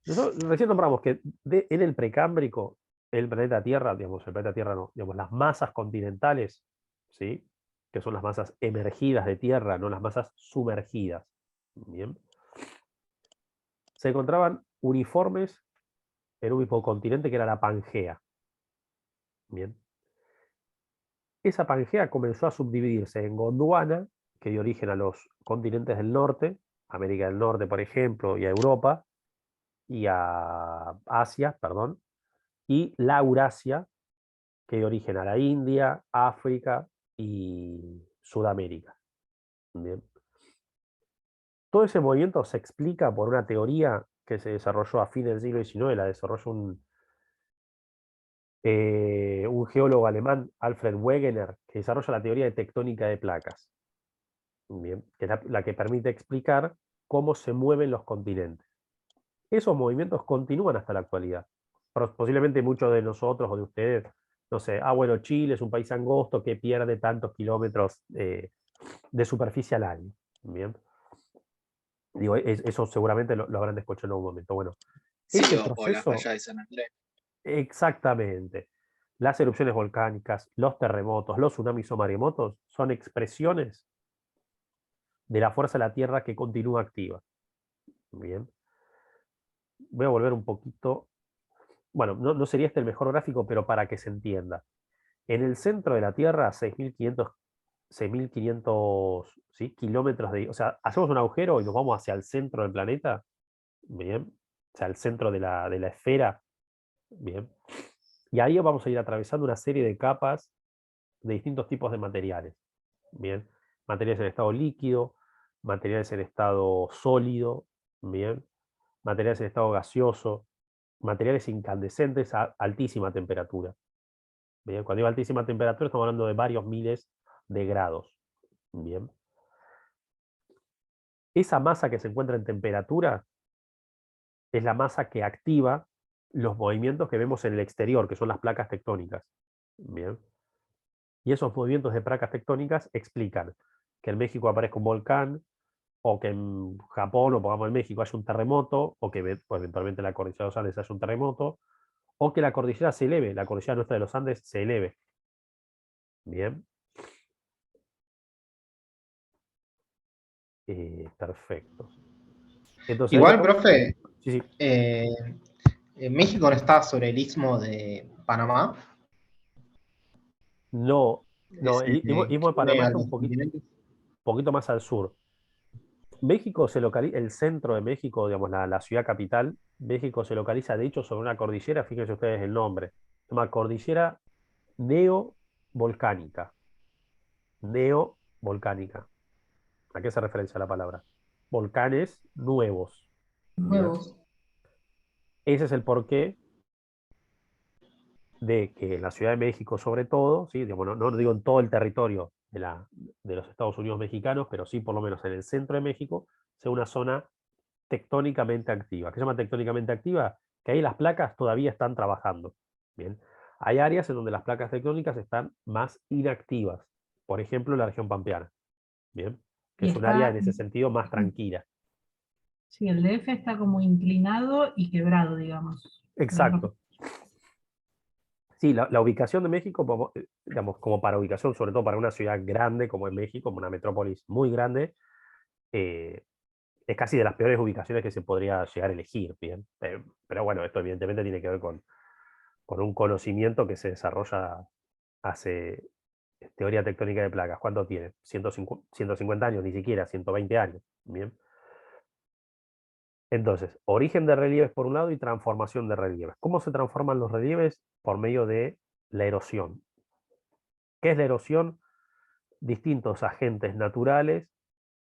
Nosotros recién nombramos que en el precámbrico, el planeta Tierra, digamos, el planeta Tierra no, digamos, las masas continentales, ¿sí? Que son las masas emergidas de Tierra, no las masas sumergidas. Bien. Se encontraban uniformes en un mismo continente que era la Pangea. Bien. Esa Pangea comenzó a subdividirse en Gondwana, que dio origen a los continentes del norte, América del Norte, por ejemplo, y a Europa, y a Asia, perdón, y la Eurasia, que dio origen a la India, África y Sudamérica. Bien. Todo ese movimiento se explica por una teoría que se desarrolló a fines del siglo XIX, la desarrolló un geólogo alemán, Alfred Wegener, que desarrolla la teoría de tectónica de placas. Bien, que es la que permite explicar cómo se mueven los continentes. Esos movimientos continúan hasta la actualidad. Posiblemente muchos de nosotros o de ustedes, no sé, bueno, Chile es un país angosto que pierde tantos kilómetros de superficie al año. Bien. Digo, eso seguramente lo habrán escuchado en algún momento. Bueno, Sí, ese o la proceso, falla de San Andrés. exactamente. Las erupciones volcánicas, los terremotos, los tsunamis o maremotos son expresiones de la fuerza de la Tierra que continúa activa. Bien. Voy a volver un poquito. Bueno, no sería este el mejor gráfico, pero para que se entienda. En el centro de la Tierra, 6.500 ¿sí? kilómetros de... O sea, hacemos un agujero y nos vamos hacia el centro del planeta. Bien. O sea, al centro de la esfera. Bien. Y ahí vamos a ir atravesando una serie de capas de distintos tipos de materiales. Bien. Materiales en estado líquido, materiales en estado sólido. Bien. Materiales en estado gaseoso, materiales incandescentes a altísima temperatura. Bien, cuando digo altísima temperatura estamos hablando de varios miles de grados. Bien. Esa masa que se encuentra en temperatura es la masa que activa los movimientos que vemos en el exterior, que son las placas tectónicas. Bien. Y esos movimientos de placas tectónicas explican que en México aparezca un volcán, o que en Japón, o pongamos en México, haya un terremoto, o que pues, eventualmente en la cordillera de los Andes haya un terremoto, o que la cordillera se eleve, la cordillera nuestra de los Andes se eleve. Bien. Perfecto. Entonces, Igual, profe, sí, sí. México no está sobre el istmo de Panamá. No, no, Es el Istmo que de une Panamá a está los un continentes. poquito más al sur. México se localiza, el centro de México, digamos, la ciudad capital, México se localiza de hecho sobre una cordillera, fíjense ustedes el nombre, se llama cordillera neovolcánica. Neovolcánica. ¿A qué se referencia la palabra? Volcanes nuevos. Bien. Nuevos. Ese es el porqué de que en la Ciudad de México, sobre todo, ¿sí? Digamos, no digo en todo el territorio de los Estados Unidos mexicanos, pero sí por lo menos en el centro de México, sea una zona tectónicamente activa. ¿Qué se llama tectónicamente activa? Que ahí las placas todavía están trabajando. Bien. Hay áreas en donde las placas tectónicas están más inactivas. Por ejemplo, la región pampeana. Bien. Que Y es un área en está, ese sentido más tranquila. sí, el DF está como inclinado y quebrado, digamos. Exacto. Sí, la ubicación de México, digamos, como para ubicación, sobre todo para una ciudad grande como es México, como una metrópolis muy grande, es casi de las peores ubicaciones que se podría llegar a elegir, ¿bien? Pero bueno, esto evidentemente tiene que ver con un conocimiento que se desarrolla hace teoría tectónica de placas. ¿Cuánto tiene? 150 años, ni siquiera, 120 años, ¿bien? Entonces, origen de relieves por un lado y transformación de relieves. ¿Cómo se transforman los relieves? Por medio de la erosión. ¿Qué es la erosión? Distintos agentes naturales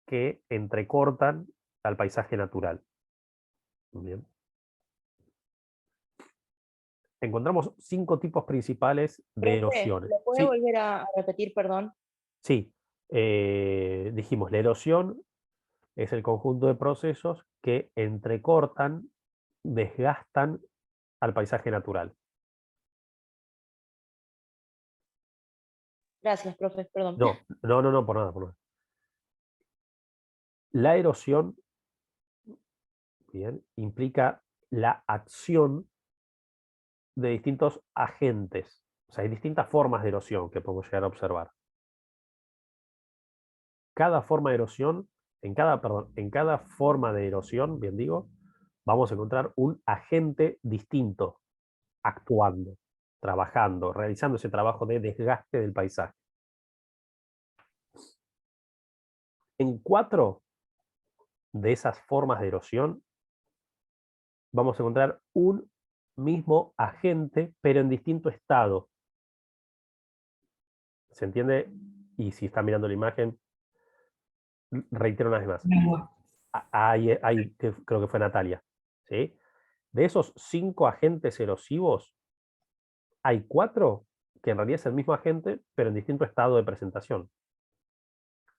que entrecortan al paisaje natural. Bien. Encontramos 5 tipos principales de erosiones. ¿Lo puede Sí, volver a repetir, perdón? sí. Dijimos, la erosión es el conjunto de procesos que entrecortan, desgastan al paisaje natural. Gracias, profe, perdón. No, por nada, por nada. La erosión, bien, implica la acción de distintos agentes. O sea, hay distintas formas de erosión que podemos llegar a observar. Cada forma de erosión, en cada forma de erosión, bien digo, vamos a encontrar un agente distinto actuando, trabajando, realizando ese trabajo de desgaste del paisaje. En 4 de esas formas de erosión vamos a encontrar un mismo agente, pero en distinto estado. ¿Se entiende? Y si está mirando la imagen, reitero una vez más. Agua. Creo que fue Natalia. ¿Sí? De esos 5 agentes erosivos, hay 4 que en realidad es el mismo agente, pero en distinto estado de presentación.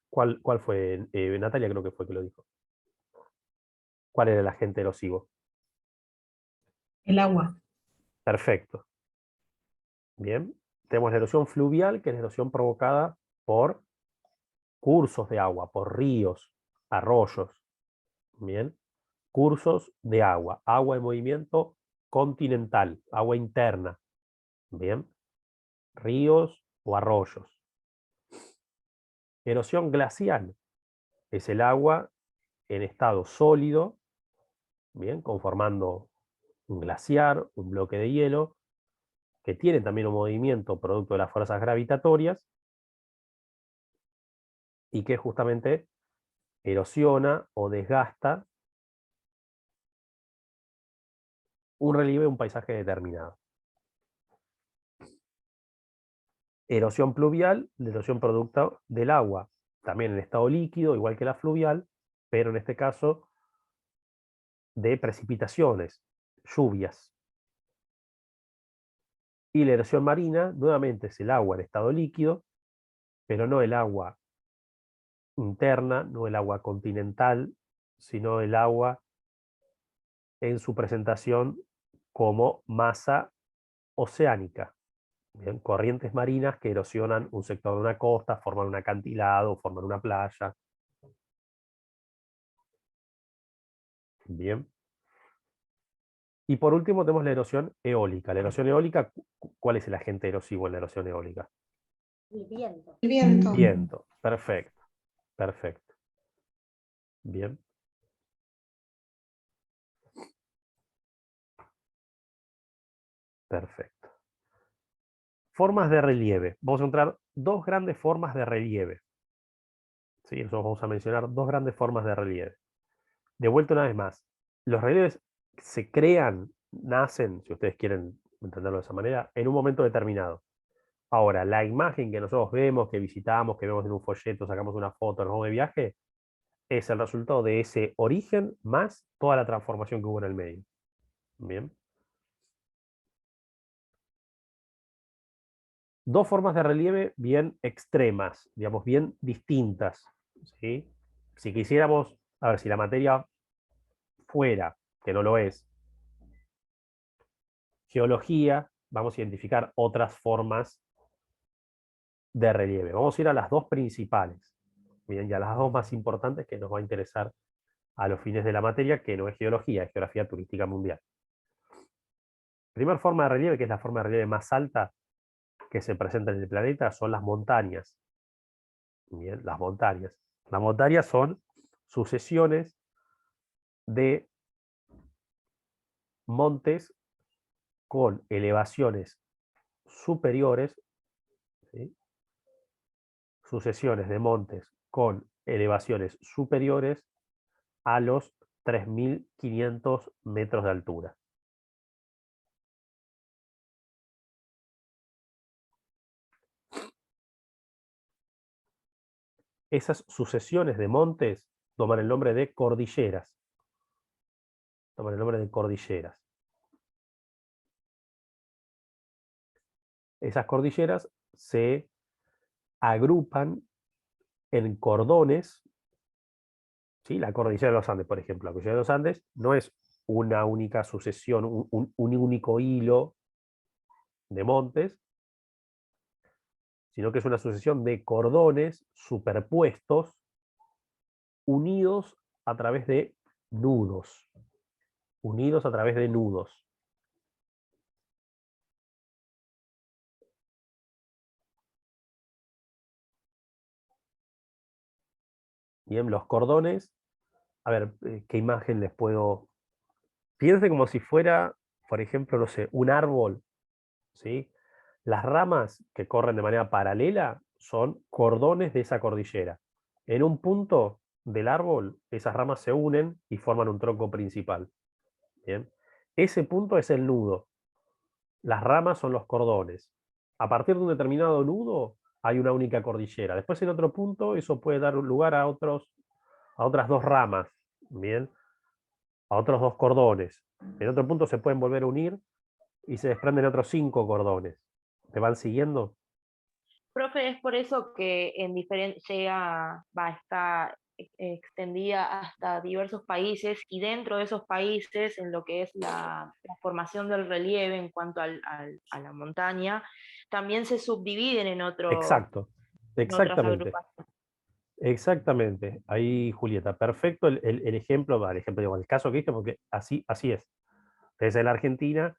¿Cuál fue? Natalia creo que fue que lo dijo. ¿Cuál era el agente erosivo? El agua. Perfecto. Bien. Tenemos la erosión fluvial, que es la erosión provocada por cursos de agua, por ríos, arroyos. Bien. Cursos de agua. Agua en movimiento continental, agua interna. Bien. Ríos o arroyos. Erosión glacial es el agua en estado sólido, bien, conformando un glaciar, un bloque de hielo, que tiene también un movimiento producto de las fuerzas gravitatorias y que justamente erosiona o desgasta un relieve, un paisaje determinado. Erosión pluvial, la erosión producto del agua, también en estado líquido, igual que la fluvial, pero en este caso de precipitaciones, lluvias. Y la erosión marina, nuevamente, es el agua en estado líquido, pero no el agua interna, no el agua continental, sino el agua en su presentación como masa oceánica. Bien, corrientes marinas que erosionan un sector de una costa, forman un acantilado, forman una playa. Bien. Y por último tenemos la erosión eólica. La erosión eólica, ¿cuál es el agente erosivo en la erosión eólica? El viento. El viento. Viento. Perfecto. Perfecto. Bien. Perfecto. Formas de relieve. Vamos a encontrar dos grandes formas de relieve. ¿Sí? Nosotros vamos a mencionar dos grandes formas de relieve. De vuelta una vez más. Los relieves se crean, nacen, si ustedes quieren entenderlo de esa manera, en un momento determinado. Ahora, la imagen que nosotros vemos, que visitamos, que vemos en un folleto, sacamos una foto, nos vamos de viaje, es el resultado de ese origen más toda la transformación que hubo en el medio. Bien. Dos formas de relieve bien extremas, digamos, bien distintas. ¿Sí? Si quisiéramos, a ver, si la materia fuera, que no lo es, geología, vamos a identificar otras formas de relieve. Vamos a ir a las dos principales. Bien, y a las dos más importantes que nos va a interesar a los fines de la materia, que no es geología, es geografía turística mundial. Primera forma de relieve, que es la forma de relieve más alta que se presenta en el planeta, son las montañas. Bien, las montañas. Las montañas son sucesiones de montes con elevaciones superiores, ¿sí? Sucesiones de montes con elevaciones superiores a los 3.500 metros de altura. Esas sucesiones de montes toman el nombre de cordilleras. Toman el nombre de cordilleras. Esas cordilleras se agrupan en cordones. ¿Sí? La cordillera de los Andes, por ejemplo. La cordillera de los Andes no es una única sucesión, un único hilo de montes, sino que es una sucesión de cordones superpuestos, unidos a través de nudos. Unidos a través de nudos. Bien, los cordones, a ver, ¿qué imagen les puedo...? Piensen como si fuera, por ejemplo, no sé, un árbol, ¿sí? Las ramas que corren de manera paralela son cordones de esa cordillera. En un punto del árbol, esas ramas se unen y forman un tronco principal. ¿Bien? Ese punto es el nudo. Las ramas son los cordones. A partir de un determinado nudo hay una única cordillera. Después en otro punto eso puede dar lugar a otras dos ramas, ¿bien? A otros dos cordones. En otro punto se pueden volver a unir y se desprenden otros 5 cordones. ¿Te van siguiendo? Profe, es por eso que está extendida hasta diversos países y dentro de esos países, en lo que es la formación del relieve en cuanto a la montaña, también se subdividen en Exacto, en otras exactamente. agrupaciones. Exactamente. Ahí, Julieta, perfecto el ejemplo, digo, el caso que viste, porque así es. Desde la Argentina,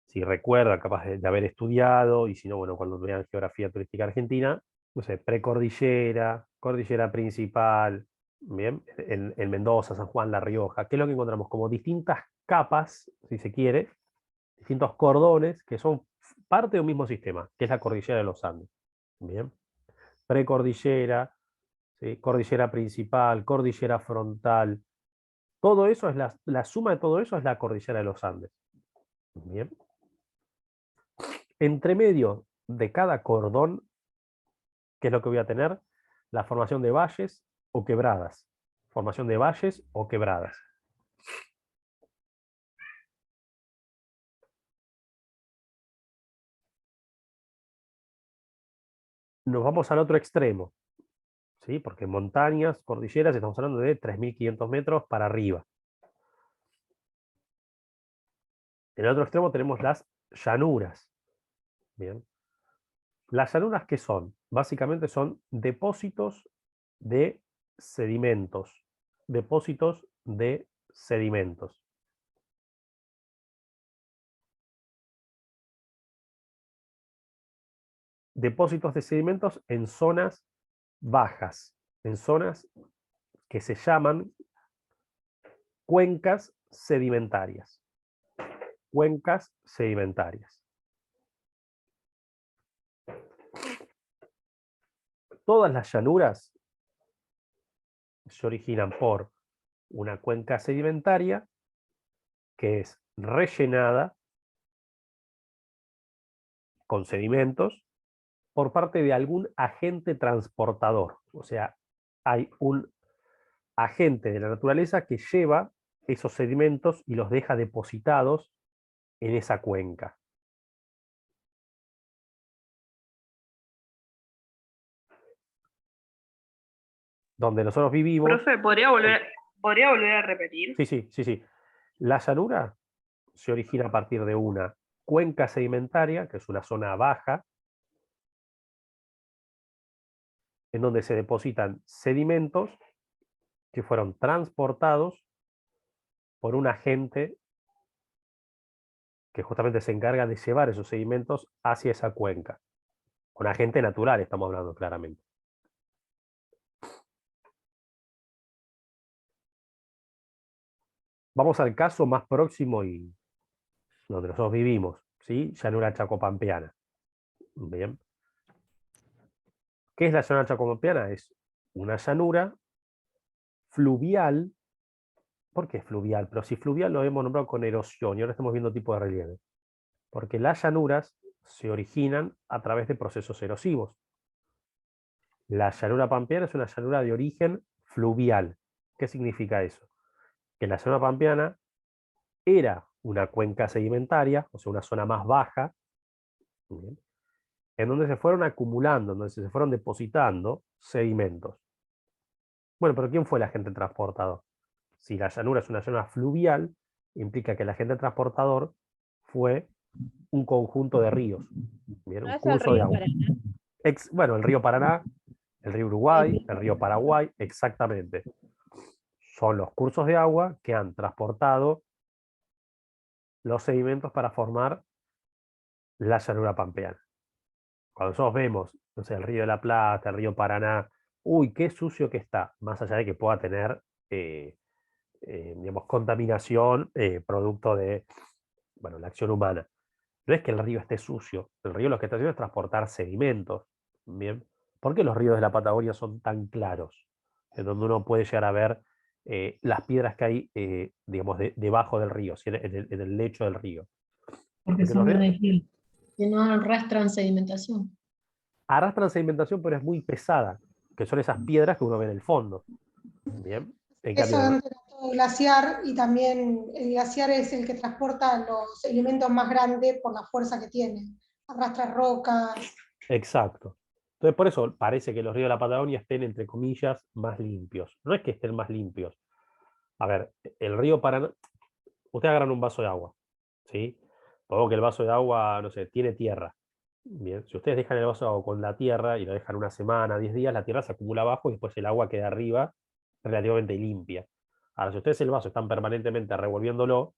si recuerda, capaz de haber estudiado, y si no, bueno, cuando vean geografía turística argentina, no sé, precordillera, cordillera principal, bien, en Mendoza, San Juan, La Rioja, ¿qué es lo que encontramos? Como distintas capas, si se quiere, distintos cordones que son parte de un mismo sistema, que es la cordillera de los Andes. Bien. Precordillera, ¿sí? Cordillera principal, cordillera frontal. Todo eso es la suma de todo eso es la cordillera de los Andes. Bien. Entre medio de cada cordón, ¿qué es lo que voy a tener? La formación de valles o quebradas. Formación de valles o quebradas. Nos vamos al otro extremo, ¿sí? Porque montañas, cordilleras, estamos hablando de 3.500 metros para arriba. En el otro extremo tenemos las llanuras. Bien. Las llanuras, ¿qué son? Básicamente son depósitos de sedimentos. Depósitos de sedimentos. Depósitos de sedimentos en zonas bajas, en zonas que se llaman cuencas sedimentarias. cuencas sedimentarias. Todas las llanuras se originan por una cuenca sedimentaria que es rellenada con sedimentos por parte de algún agente transportador. O sea, hay un agente de la naturaleza que lleva esos sedimentos y los deja depositados en esa cuenca. Donde nosotros vivimos... Profe, ¿podría volver a repetir? Sí. La llanura se origina a partir de una cuenca sedimentaria, que es una zona baja, en donde se depositan sedimentos que fueron transportados por un agente que justamente se encarga de llevar esos sedimentos hacia esa cuenca. Un agente natural estamos hablando claramente. Vamos al caso más próximo y donde nosotros vivimos, ¿sí? Llanura chacopampeana. Bien. ¿Qué es la llanura chacopampeana? Es una llanura fluvial. ¿Por qué fluvial? Pero si fluvial lo hemos nombrado con erosión y ahora estamos viendo tipo de relieve. Porque las llanuras se originan a través de procesos erosivos. La llanura pampeana es una llanura de origen fluvial. ¿Qué significa eso? Que la llanura pampeana era una cuenca sedimentaria, o sea, una zona más baja, ¿bien?, en donde se fueron acumulando, en donde se fueron depositando sedimentos. Bueno, pero ¿quién fue el agente transportador? Si la llanura es una llanura fluvial, implica que el agente transportador fue un conjunto de ríos. Bien, un curso de agua. Bueno, el río Paraná, el río Uruguay, el río Paraguay, exactamente. Son los cursos de agua que han transportado los sedimentos para formar la llanura pampeana. Cuando nosotros vemos, no sé, el río de la Plata, el río Paraná, uy, qué sucio que está, más allá de que pueda tener, digamos, contaminación producto de, bueno, la acción humana. No es que el río esté sucio, el río lo que está haciendo es transportar sedimentos. ¿Bien? ¿Por qué los ríos de la Patagonia son tan claros? En donde uno puede llegar a ver las piedras que hay, digamos, debajo del río, ¿sí? en el lecho del río. Porque son de piel. Que no arrastran sedimentación. Arrastran sedimentación, pero es muy pesada, que son esas piedras que uno ve en el fondo. ¿Bien? Eso entra todo el glaciar y también el glaciar es el que transporta los elementos más grandes por la fuerza que tiene. Arrastra rocas. Exacto. Entonces, por eso parece que los ríos de la Patagonia estén, entre comillas, más limpios. No es que estén más limpios. A ver, el río Paraná, ustedes agarran un vaso de agua, ¿sí? Pongo que el vaso de agua, no sé, tiene tierra. Bien, si ustedes dejan el vaso de agua con la tierra y lo dejan una semana, 10 días, la tierra se acumula abajo y después el agua queda arriba relativamente limpia. Ahora, si ustedes el vaso están permanentemente revolviéndolo,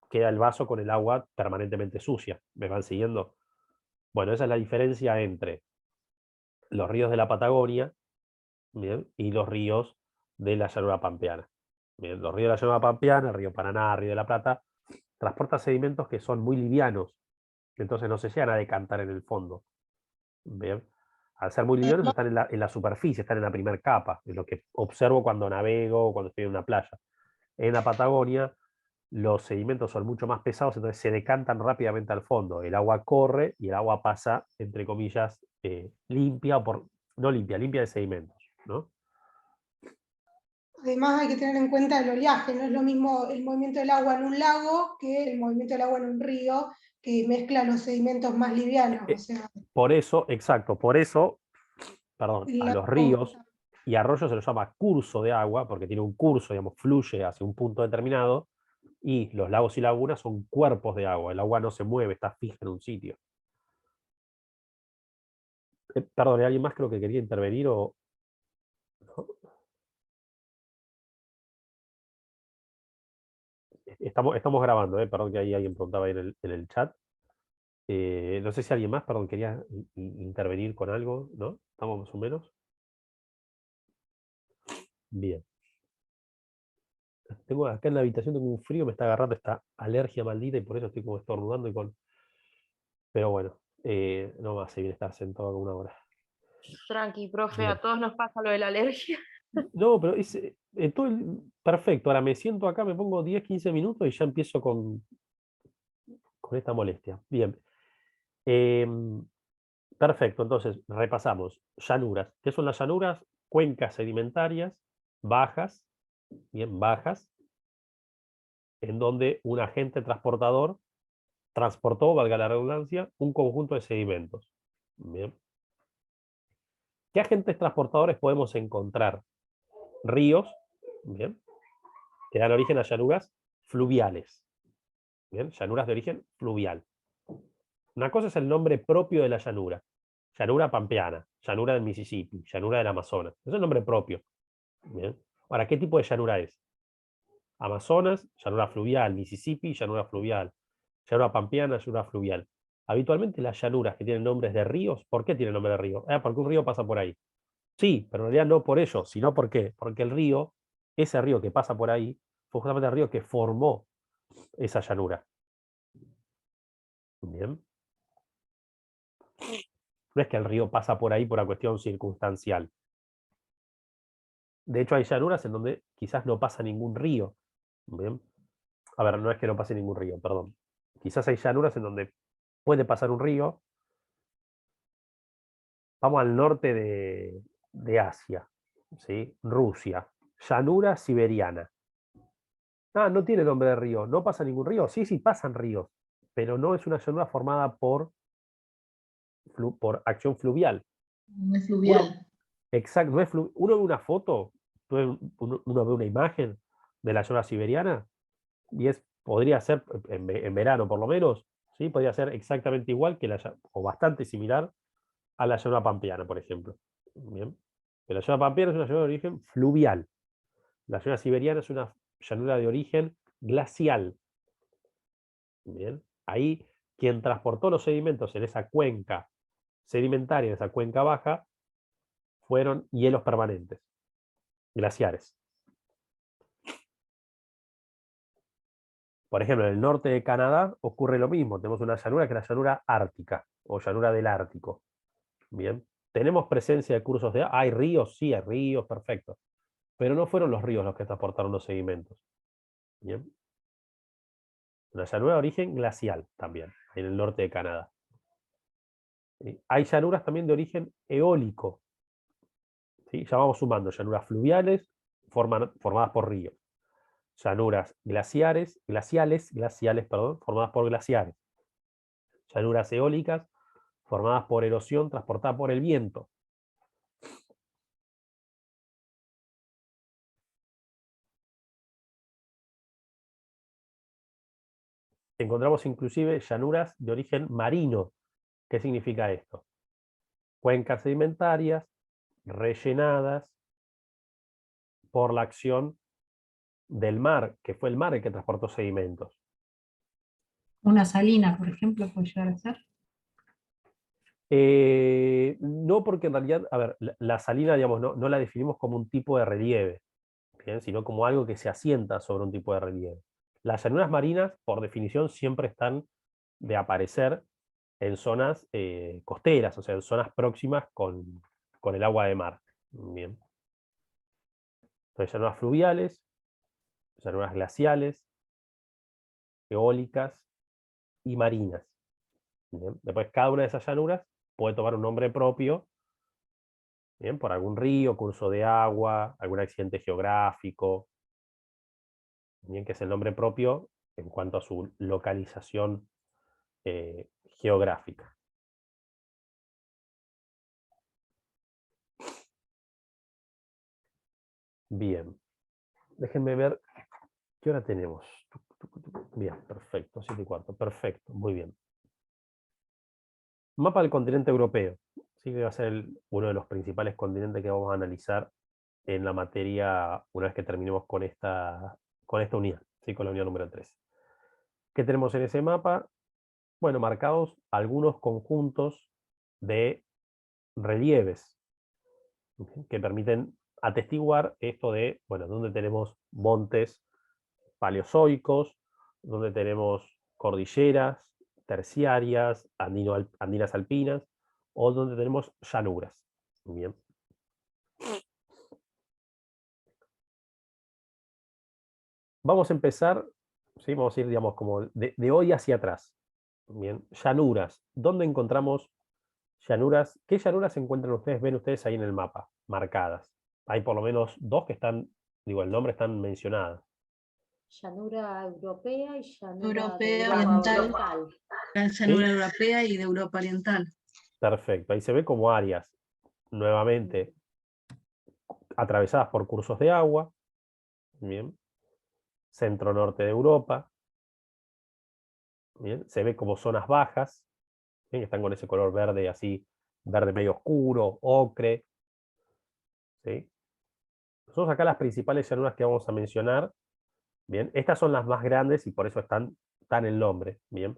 queda el vaso con el agua permanentemente sucia. ¿Me van siguiendo? Bueno, esa es la diferencia entre los ríos de la Patagonia, ¿bien?, y los ríos de la llanura pampeana. Bien, los ríos de la llanura pampeana, el río Paraná, el río de la Plata, transportan sedimentos que son muy livianos, entonces no se llegan a decantar en el fondo. Bien. Al ser muy livianos están en la superficie, están en la primera capa, es lo que observo cuando navego o cuando estoy en una playa. En la Patagonia los sedimentos son mucho más pesados, entonces se decantan rápidamente al fondo. El agua corre y el agua pasa, entre comillas, limpia, no limpia, limpia de sedimentos, ¿no? Además hay que tener en cuenta el oleaje, no es lo mismo el movimiento del agua en un lago que el movimiento del agua en un río, que mezcla los sedimentos más livianos. O sea, por eso, exacto, por eso, perdón, a los ríos y arroyos se los llama curso de agua, porque tiene un curso, digamos, fluye hacia un punto determinado, y los lagos y lagunas son cuerpos de agua, el agua no se mueve, está fija en un sitio. Perdón, ¿hay alguien más creo que quería intervenir o...? ¿No? Estamos grabando, perdón que ahí alguien preguntaba ahí en el chat. No sé si alguien más, perdón, quería intervenir con algo, ¿no? ¿Estamos más o menos? Bien. Tengo acá en la habitación tengo un frío, me está agarrando esta alergia maldita y por eso estoy como estornudando y con... Pero bueno, no me hace bien estar sentado como una hora. Tranqui, profe, Bien. a todos nos pasa lo de la alergia. No, pero es perfecto. Ahora me siento acá, me pongo 10, 15 minutos y ya empiezo con esta molestia. Bien. Perfecto, entonces repasamos. Llanuras. ¿Qué son las llanuras? Cuencas sedimentarias bajas, bien, bajas, en donde un agente transportador transportó, valga la redundancia, un conjunto de sedimentos. Bien. ¿Qué agentes transportadores podemos encontrar? Ríos, bien, que dan origen a llanuras fluviales. Bien, llanuras de origen fluvial. Una cosa es el nombre propio de la llanura. Llanura pampeana, llanura del Mississippi, llanura del Amazonas. Eso es el nombre propio. Bien. Ahora, ¿qué tipo de llanura es? Amazonas, llanura fluvial, Mississippi, llanura fluvial, llanura pampeana, llanura fluvial. Habitualmente las llanuras que tienen nombres de ríos, ¿por qué tienen nombre de río? Porque un río pasa por ahí. Sí, pero en realidad no por ello, sino ¿por qué? Porque el río, ese río que pasa por ahí, fue justamente el río que formó esa llanura. Bien. No es que el río pasa por ahí por una cuestión circunstancial. De hecho, hay llanuras en donde quizás no pasa ningún río. Bien. A ver, no es que no pase ningún río, perdón. Quizás hay llanuras en donde puede pasar un río. Vamos al norte de Asia, ¿sí? Rusia. Llanura siberiana. Ah, no tiene nombre de río. ¿No pasa ningún río? Sí, sí, pasan ríos. Pero no es una llanura formada por acción fluvial. No es fluvial. Exacto. No es uno ve una foto, uno ve una imagen de la llanura siberiana y podría ser, en verano por lo menos, ¿sí? Podría ser exactamente igual que o bastante similar a la llanura pampeana, por ejemplo. Bien. Pero la llanura pampeana es una llanura de origen fluvial. La llanura siberiana es una llanura de origen glacial. Bien. Ahí quien transportó los sedimentos en esa cuenca sedimentaria, en esa cuenca baja, fueron hielos permanentes, glaciares. Por ejemplo, en el norte de Canadá ocurre lo mismo. Tenemos una llanura que es la llanura ártica o llanura del Ártico. Bien. Tenemos presencia de cursos de... ¿Hay ríos? Sí, hay ríos, perfecto. Pero no fueron los ríos los que transportaron los sedimentos. Bien. Una llanura de origen glacial también, en el norte de Canadá. Hay llanuras también de origen eólico. ¿Sí? Ya vamos sumando llanuras fluviales formadas por ríos. Llanuras glaciales, perdón, formadas por glaciares. Llanuras eólicas formadas por erosión transportada por el viento. Encontramos inclusive llanuras de origen marino. ¿Qué significa esto? Cuencas sedimentarias rellenadas por la acción del mar, que fue el mar el que transportó sedimentos. Una salina, por ejemplo, puede llegar a ser. No, porque en realidad, a ver, la salina, digamos, no la definimos como un tipo de relieve, ¿bien? Sino como algo que se asienta sobre un tipo de relieve. Las llanuras marinas, por definición, siempre están de aparecer en zonas costeras, o sea, en zonas próximas con el agua de mar. Bien. Entonces, llanuras fluviales, llanuras glaciales, eólicas y marinas. Bien. Después, cada una de esas llanuras puede tomar un nombre propio, bien, por algún río, curso de agua, algún accidente geográfico, bien, que es el nombre propio en cuanto a su localización geográfica. Bien, déjenme ver qué hora tenemos. Bien, perfecto, 7:15, perfecto, muy bien. Mapa del continente europeo. Sí, que va a ser uno de los principales continentes que vamos a analizar en la materia una vez que terminemos con esta unidad, ¿sí? Con la unidad número 3. ¿Qué tenemos en ese mapa? Bueno, marcados algunos conjuntos de relieves que permiten atestiguar esto de, bueno, donde tenemos montes paleozoicos, donde tenemos cordilleras, terciarias, andinas alpinas, o donde tenemos llanuras. Bien. Vamos a empezar, ¿sí? Vamos a ir, digamos, como de hoy hacia atrás. Bien. Llanuras. ¿Dónde encontramos llanuras? ¿Qué llanuras encuentran ustedes, ven ustedes ahí en el mapa, marcadas? Hay por lo menos dos que están, digo, el nombre están mencionadas. Llanura europea y llanura Europea, de Europa oriental. La llanura europea y de Europa Oriental. Perfecto, ahí se ve como áreas, nuevamente, atravesadas por cursos de agua, bien, centro-norte de Europa, bien, se ve como zonas bajas, bien, que están con ese color verde así, verde medio oscuro, ocre, ¿sí? Nosotros acá las principales llanuras que vamos a mencionar, bien, estas son las más grandes y por eso están el nombre, bien.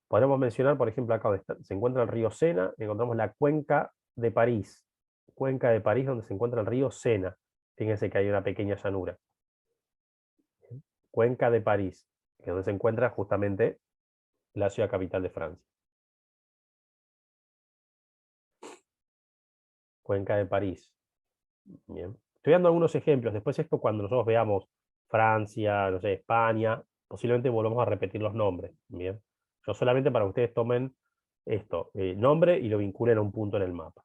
Podemos mencionar, por ejemplo, acá donde se encuentra el río Sena, encontramos la cuenca de París, donde se encuentra el río Sena. Fíjense que hay una pequeña llanura. Cuenca de París, que es donde se encuentra justamente la ciudad capital de Francia. Cuenca de París. Bien. Estoy dando algunos ejemplos. Después esto, cuando nosotros veamos Francia, no sé, España, posiblemente volvamos a repetir los nombres. Bien. Yo solamente para que ustedes tomen esto, nombre, y lo vinculen a un punto en el mapa.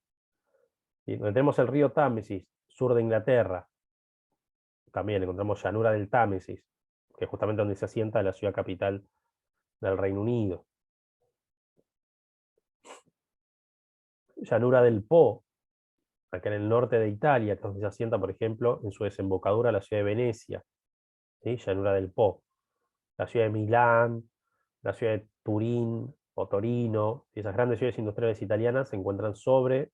Y donde tenemos el río Támesis, sur de Inglaterra, también encontramos llanura del Támesis, que es justamente donde se asienta la ciudad capital del Reino Unido. Llanura del Po, acá en el norte de Italia, que es donde se asienta, por ejemplo, en su desembocadura la ciudad de Venecia. ¿Sí? Llanura del Po. La ciudad de Milán, la ciudad de Turín o Torino, y esas grandes ciudades industriales italianas se encuentran sobre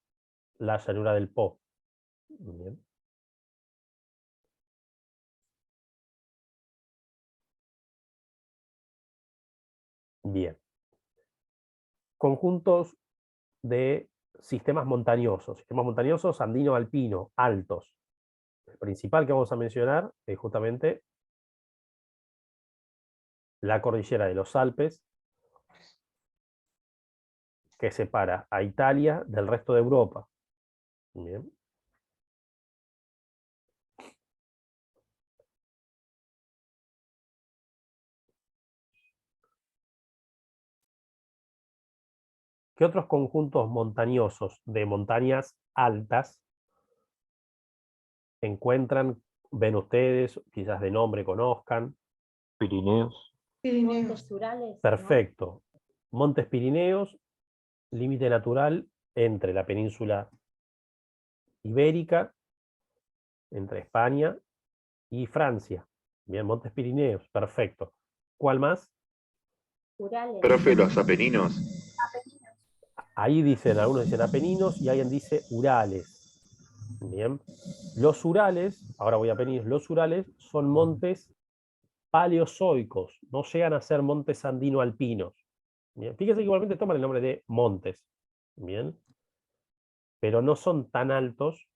la llanura del Po. Bien. Bien. Conjuntos de sistemas montañosos andino-alpino, altos. El principal que vamos a mencionar es justamente la cordillera de los Alpes, que separa a Italia del resto de Europa. Bien. ¿Qué otros conjuntos montañosos de montañas altas encuentran, ven ustedes, quizás de nombre conozcan? Pirineos. Montes Urales, ¿no? Perfecto. Montes Pirineos, límite natural entre la península ibérica, entre España y Francia. Bien, Montes Pirineos, perfecto. ¿Cuál más? Urales. Profe, los Apeninos. Ahí dicen, algunos dicen Apeninos y alguien dice Urales. Bien. Los Urales, ahora voy a Apeninos, los Urales son montes paleozoicos, no llegan a ser montes andino-alpinos. Bien. Fíjense que igualmente toman el nombre de montes. Bien. Pero no son tan altos,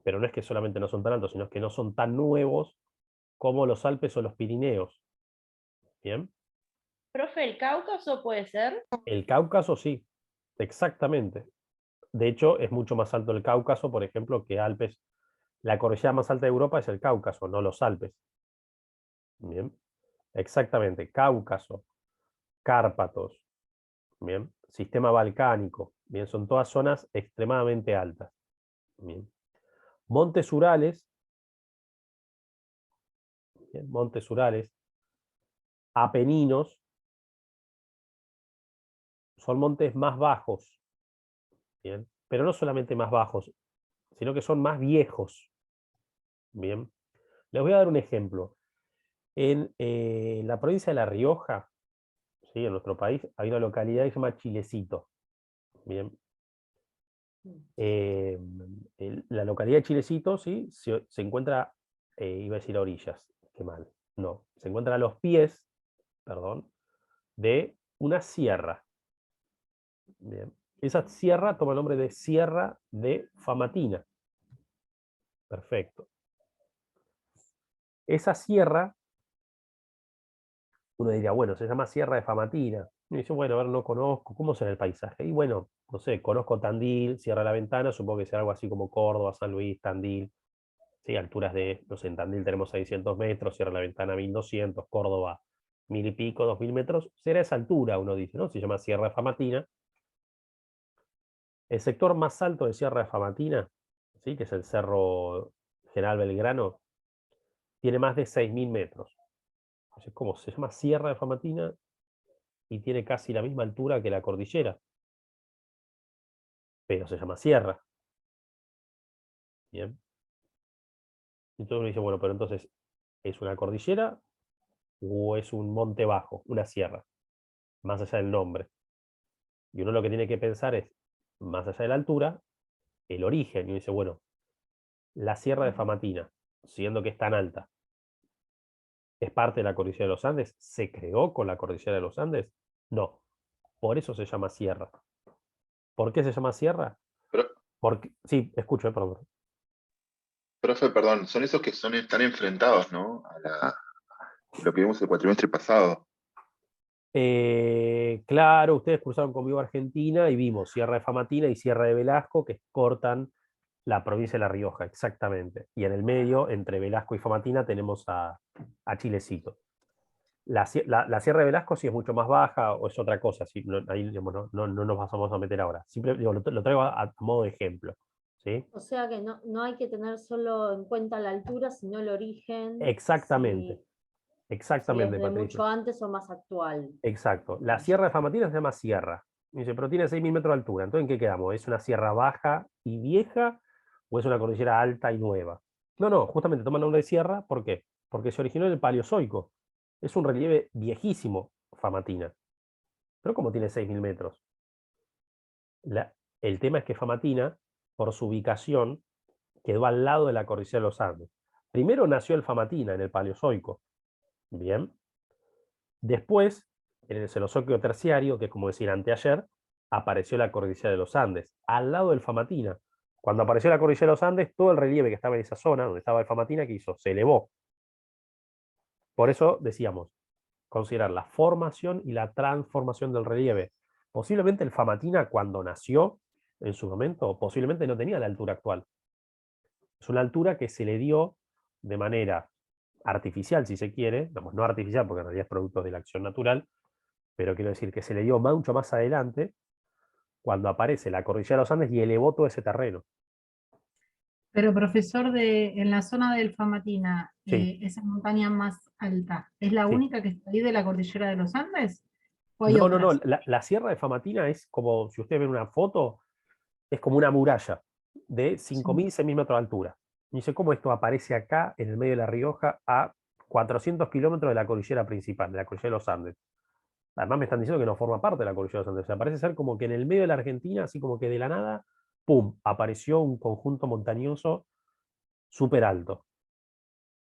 pero no es que solamente no son tan altos, sino que no son tan nuevos como los Alpes o los Pirineos. Bien. Profe, ¿el Cáucaso puede ser? El Cáucaso sí, exactamente. De hecho, es mucho más alto el Cáucaso, por ejemplo, que Alpes. La cordillera más alta de Europa es el Cáucaso, no los Alpes. Bien. Exactamente, Cáucaso, Cárpatos, bien. Sistema balcánico, bien, son todas zonas extremadamente altas. Bien. Montes Urales, bien, Montes Urales, Apeninos, son montes más bajos, bien, pero no solamente más bajos, sino que son más viejos. Bien. Les voy a dar un ejemplo. En la provincia de La Rioja, ¿sí? En nuestro país, hay una localidad que se llama Chilecito. Bien. La localidad de Chilecito, ¿sí? se encuentra, iba a decir a orillas, qué mal, no, se encuentra a los pies, perdón, de una sierra. Bien. Esa sierra toma el nombre de Sierra de Famatina. Perfecto. Esa sierra, uno diría, bueno, se llama Sierra de Famatina. Y dice, bueno, a ver, no conozco, ¿cómo será el paisaje? Y bueno, no sé, conozco Tandil, Sierra de la Ventana, supongo que será algo así como Córdoba, San Luis, Tandil. ¿Sí? Alturas de, no sé, en Tandil tenemos 600 metros, Sierra de la Ventana 1200, Córdoba 1000 y pico, 2000 metros. Será esa altura, uno dice, ¿no? Se llama Sierra de Famatina. El sector más alto de Sierra de Famatina, ¿sí? Que es el Cerro General Belgrano, tiene más de 6000 metros. Entonces, ¿cómo se llama Sierra de Famatina? Y tiene casi la misma altura que la cordillera. Pero se llama Sierra. Bien. Entonces uno dice, bueno, pero entonces, ¿es una cordillera o es un monte bajo, una sierra? Más allá del nombre. Y uno lo que tiene que pensar es, más allá de la altura, el origen. Y uno dice, bueno, la Sierra de Famatina, siendo que es tan alta, ¿es parte de la cordillera de los Andes? ¿Se creó con la cordillera de los Andes? No. Por eso se llama sierra. ¿Por qué se llama sierra? Pero, Porque, sí, escucho, perdón. profe, perdón, son esos que están enfrentados, ¿no? Lo que vimos el cuatrimestre pasado. Claro, ustedes cruzaron conmigo a Argentina y vimos Sierra de Famatina y Sierra de Velasco que cortan la provincia de La Rioja, exactamente. Y en el medio, entre Velasco y Famatina, tenemos a Chilecito. La Sierra de Velasco sí es mucho más baja o es otra cosa, sí, ahí digamos, no nos vamos a meter ahora. Siempre digo, lo traigo a modo de ejemplo. ¿Sí? O sea que no hay que tener solo en cuenta la altura, sino el origen. Exactamente. Si Exactamente, es de Patricia. mucho antes o más actual. Exacto. La Sierra de Famatina se llama sierra. Y dice, pero tiene 6000 metros de altura. Entonces, ¿en qué quedamos? ¿Es una sierra baja y vieja o es una cordillera alta y nueva? No, justamente toma el nombre de sierra. ¿Por qué? Porque se originó en el Paleozoico. Es un relieve viejísimo, Famatina. Pero como tiene 6000 metros. El tema es que Famatina, por su ubicación, quedó al lado de la cordillera de los Andes. Primero nació el Famatina en el Paleozoico. Bien. Después, en el Cenozoico terciario, que es como decir anteayer, apareció la cordillera de los Andes, al lado del Famatina. Cuando apareció la cordillera de los Andes, todo el relieve que estaba en esa zona, donde estaba el Famatina, ¿qué hizo? Se elevó. Por eso decíamos, considerar la formación y la transformación del relieve. Posiblemente el Famatina, cuando nació, en su momento, posiblemente no tenía la altura actual. Es una altura que se le dio de manera artificial, si se quiere, no artificial porque en realidad es producto de la acción natural, pero quiero decir que se le dio mucho más adelante cuando aparece la cordillera de los Andes y elevó todo ese terreno. Pero profesor, en la zona del Famatina, Sí. esa montaña más alta, ¿es la Sí. única que está ahí de la cordillera de los Andes? ¿O hay No, otras? la Sierra de Famatina es como, si ustedes ven una foto, es como una muralla de 5000, 6000 metros de altura. Y dice, ¿cómo esto aparece acá en el medio de La Rioja a 400 kilómetros de la cordillera principal, de la cordillera de los Andes? Además me están diciendo que no forma parte de la cordillera de los Andes. O sea, parece ser como que en el medio de la Argentina, así como que de la nada, ¡pum!, apareció un conjunto montañoso súper alto.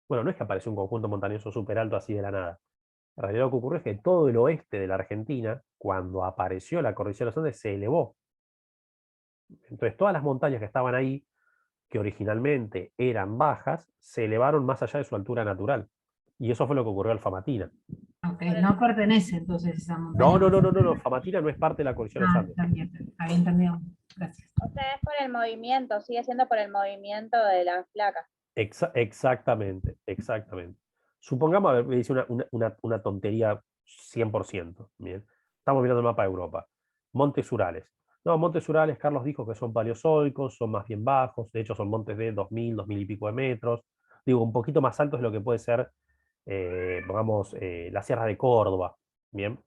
Bueno, no es que apareció un conjunto montañoso súper alto así de la nada. En realidad lo que ocurrió es que todo el oeste de la Argentina, cuando apareció la cordillera de los Andes, se elevó. Entonces todas las montañas que estaban ahí, que originalmente eran bajas, se elevaron más allá de su altura natural. Y eso fue lo que ocurrió al Famatina. Ok, no pertenece entonces esa montaña. No, Famatina no es parte de la cordillera de los Andes. Está bien entendido. Gracias. O sea, es por el movimiento, sigue siendo por el movimiento de las placas. Exactamente. Supongamos, a ver, me dice una tontería 100%. Bien. Estamos mirando el mapa de Europa. Montes Urales. No, Montes Urales, Carlos dijo que son paleozoicos, son más bien bajos, de hecho son montes de 2000, 2000 y pico de metros. Digo, un poquito más alto es lo que puede ser, pongamos, la Sierra de Córdoba. Bien.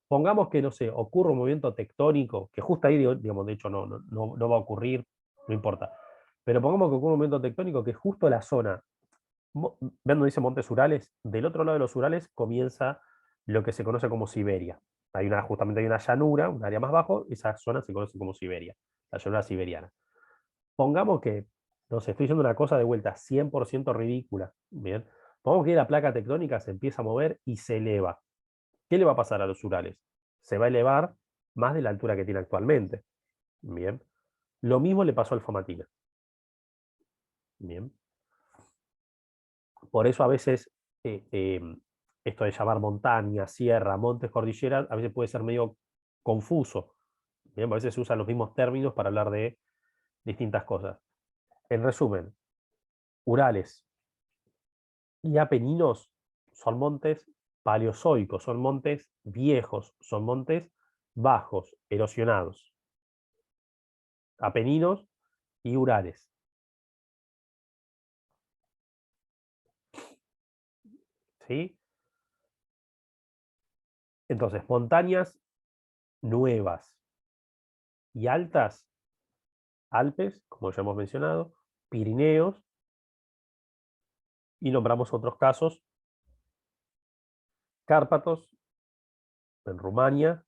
Pongamos que, no sé, ocurre un movimiento tectónico, que justo ahí, digamos, de hecho no va a ocurrir, no importa. Pero pongamos que ocurre un movimiento tectónico que justo la zona, ven donde dice Montes Urales, del otro lado de los Urales comienza lo que se conoce como Siberia. Justamente hay una llanura, un área más bajo, esa zona se conoce como Siberia, la llanura siberiana. Pongamos que, no sé, estoy diciendo una cosa de vuelta 100% ridícula, ¿bien? Pongamos que la placa tectónica se empieza a mover y se eleva. ¿Qué le va a pasar a los Urales? Se va a elevar más de la altura que tiene actualmente. Bien. Lo mismo le pasó al Famatina. Bien. Por eso a veces esto de llamar montaña, sierra, montes, cordilleras, a veces puede ser medio confuso. Bien, a veces se usan los mismos términos para hablar de distintas cosas. En resumen, Urales y Apeninos son montes paleozoicos, son montes viejos, son montes bajos, erosionados. Apeninos y Urales. ¿Sí? Entonces, montañas nuevas y altas, Alpes, como ya hemos mencionado, Pirineos, y nombramos otros casos, Cárpatos, en Rumania,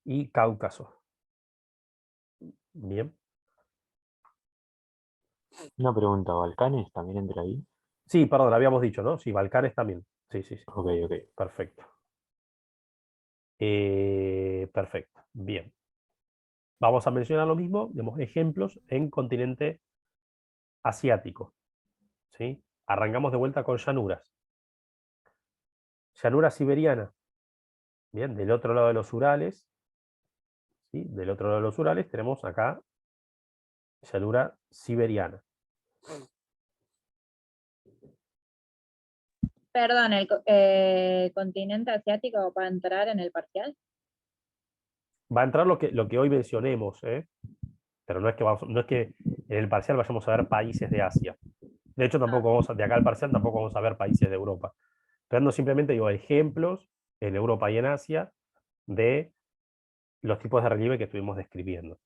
y Cáucaso. Bien. Una pregunta, ¿Balcanes también entra ahí? Sí, perdón, habíamos dicho, ¿no? Sí, Balcanes también. Sí, sí, sí. Ok, ok. Perfecto. Perfecto. Bien. Vamos a mencionar lo mismo, digamos, ejemplos en continente asiático. ¿Sí? Arrancamos de vuelta con llanuras. Llanura siberiana. Bien, del otro lado de los Urales. ¿Sí? Del otro lado de los Urales tenemos acá llanura siberiana. Perdón, continente asiático va a entrar en el parcial. Va a entrar lo que hoy mencionemos, pero no es que en el parcial vayamos a ver países de Asia. De hecho, de acá al parcial tampoco vamos a ver países de Europa. Pero simplemente digo ejemplos en Europa y en Asia de los tipos de relieve que estuvimos describiendo.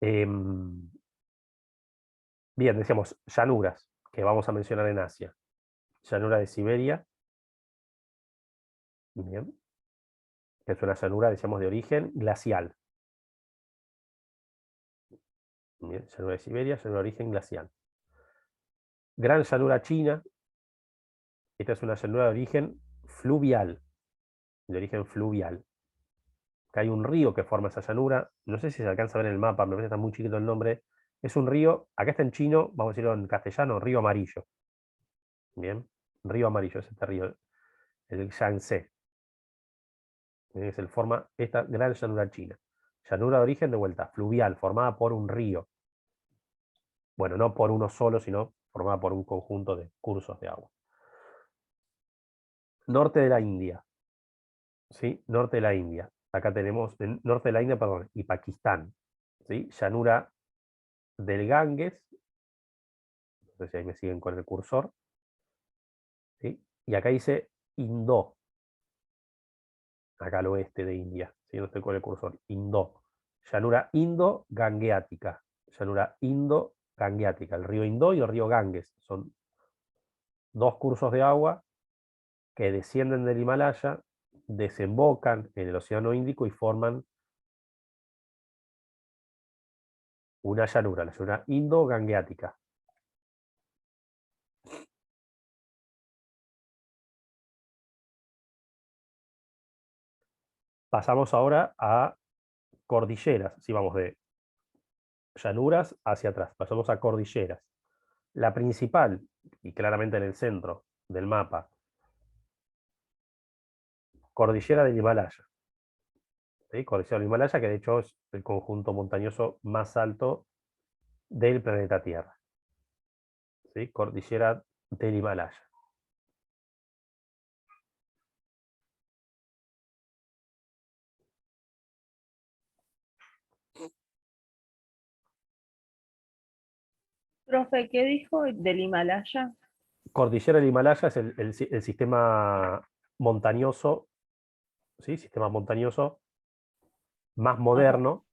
Bien, decíamos llanuras, que vamos a mencionar en Asia. Llanura de Siberia. Bien. Que es una llanura, decíamos, de origen glacial. Bien, llanura de Siberia, llanura de origen glacial. Gran llanura china. Esta es una llanura de origen fluvial. De origen fluvial. Que hay un río que forma esa llanura. No sé si se alcanza a ver en el mapa, me parece que está muy chiquito el nombre. Es un río, acá está en chino, vamos a decirlo en castellano, río amarillo. Bien, río amarillo, es este río, el Yangtze. Es el forma esta gran llanura china. Llanura de origen de vuelta, fluvial, formada por un río. Bueno, no por uno solo, sino formada por un conjunto de cursos de agua. Norte de la India. ¿Sí? Norte de la India. Acá tenemos, norte de la India, perdón, y Pakistán. ¿Sí? Llanura del Ganges. No sé si ahí me siguen con el cursor. ¿Sí? Y acá dice Indó. Acá al oeste de India. ¿Sí? No estoy con el cursor. Indó. Llanura indo-gangeática. Llanura indo-gangeática. El río Indó y el río Ganges. Son dos cursos de agua que descienden del Himalaya, desembocan en el Océano Índico y forman una llanura, la llanura indo-gangeática. Pasamos ahora a cordilleras, si vamos de llanuras hacia atrás, pasamos a cordilleras. La principal, y claramente en el centro del mapa, cordillera del Himalaya. ¿Sí? Cordillera del Himalaya, que de hecho es el conjunto montañoso más alto del planeta Tierra. ¿Sí? Cordillera del Himalaya. Profe, ¿qué dijo del Himalaya? Cordillera del Himalaya es el sistema montañoso, ¿sí? Sistema montañoso más moderno,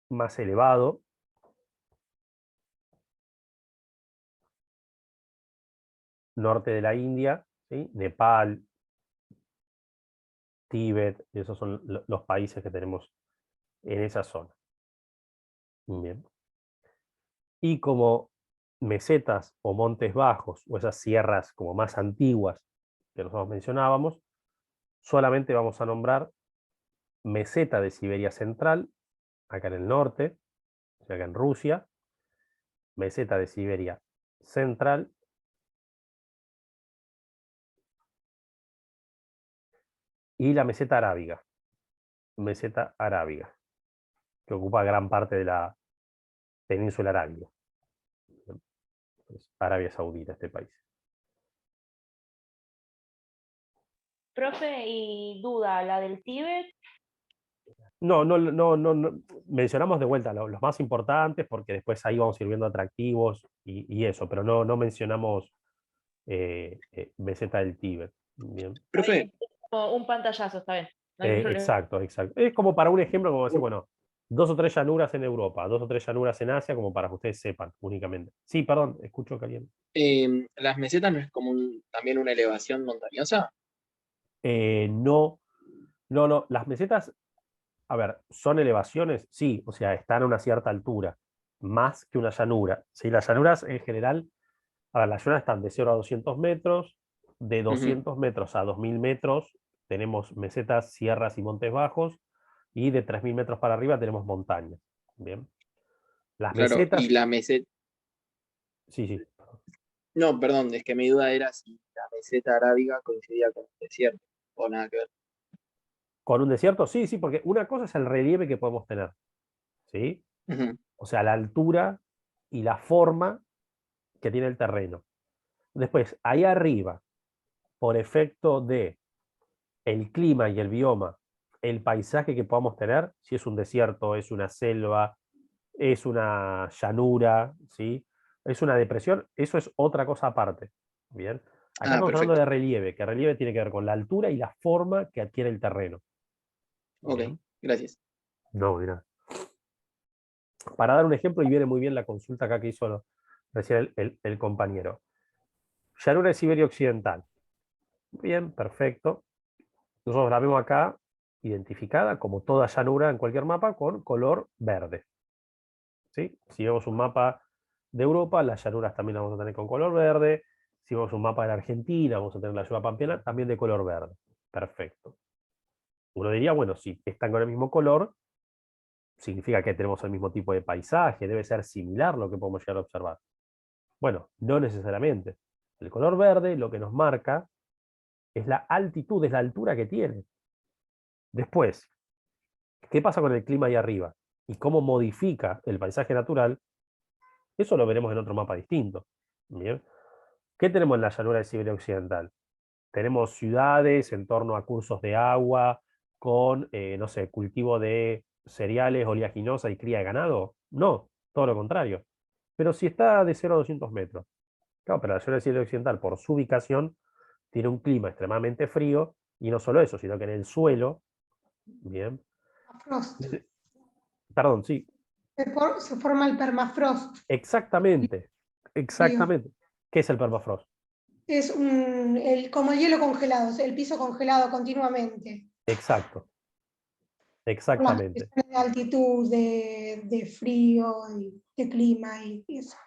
más elevado. Norte de la India, ¿sí? Nepal, Tíbet, esos son los países que tenemos en esa zona. Bien. Y como mesetas o montes bajos, o esas sierras como más antiguas que nosotros mencionábamos, solamente vamos a nombrar meseta de Siberia Central, acá en el norte, acá en Rusia, meseta de Siberia central y la meseta arábiga. Meseta arábiga, que ocupa gran parte de la península arábiga. Es Arabia Saudita, este país. Profe, y duda, la del Tíbet, No, mencionamos de vuelta los más importantes porque después ahí vamos a ir viendo atractivos y eso, pero no mencionamos meseta del Tíbet. Bien. Profe, como un pantallazo, está bien. No hay problema. Exacto. Es como para un ejemplo, como decir, bueno, 2 o 3 llanuras en Europa, 2 o 3 llanuras en Asia, como para que ustedes sepan únicamente. Sí, perdón, escucho caliente. ¿las mesetas no es como también una elevación montañosa? No, las mesetas, a ver, ¿son elevaciones? Sí, o sea, están a una cierta altura, más que una llanura. Sí, las llanuras en general, a ver, las llanuras están de 0 a 200 metros, de 200 metros a 2000 metros tenemos mesetas, sierras y montes bajos, y de 3000 metros para arriba tenemos montañas. Bien. Las Claro, mesetas. y la meseta. Sí. No, perdón, es que mi duda era si la meseta arábiga coincidía con el desierto, o nada que ver. ¿Con un desierto? Sí, porque una cosa es el relieve que podemos tener. ¿Sí? Ujú. O sea, la altura y la forma que tiene el terreno. Después, ahí arriba, por efecto de el clima y el bioma, el paisaje que podamos tener, si es un desierto, es una selva, es una llanura, ¿sí? Es una depresión, eso es otra cosa aparte. Bien. Acá estamos hablando de relieve, que relieve tiene que ver con la altura y la forma que adquiere el terreno. Ok, Bien. gracias. No, mira. Para dar un ejemplo, y viene muy bien la consulta acá que hizo recién el compañero. Llanura de Siberia Occidental. Bien, perfecto. Nosotros la vemos acá identificada como toda llanura en cualquier mapa con color verde. ¿Sí? Si vemos un mapa de Europa, las llanuras también las vamos a tener con color verde. Si vemos un mapa de la Argentina, vamos a tener la selva pampeana también de color verde. Perfecto. Uno diría, bueno, si están con el mismo color, significa que tenemos el mismo tipo de paisaje, debe ser similar lo que podemos llegar a observar. Bueno, no necesariamente. El color verde lo que nos marca es la altitud, es la altura que tiene. Después, ¿qué pasa con el clima ahí arriba? Y cómo modifica el paisaje natural, eso lo veremos en otro mapa distinto. ¿Bien? ¿Qué tenemos en la llanura de Siberia Occidental? Tenemos ciudades en torno a cursos de agua, con, no sé, cultivo de cereales, oleaginosa y cría de ganado. No, todo lo contrario. Pero si está de 0 a 200 metros. Claro, pero la llanura de Siberia Occidental, por su ubicación, tiene un clima extremadamente frío, y no solo eso, sino que en el suelo, bien. Frost. Perdón, sí. Se forma el permafrost. Exactamente. ¿Qué es el permafrost? Es como el hielo congelado, el piso congelado continuamente. Exacto. Las Exactamente. cuestiones de altitud, de frío, y de clima y eso.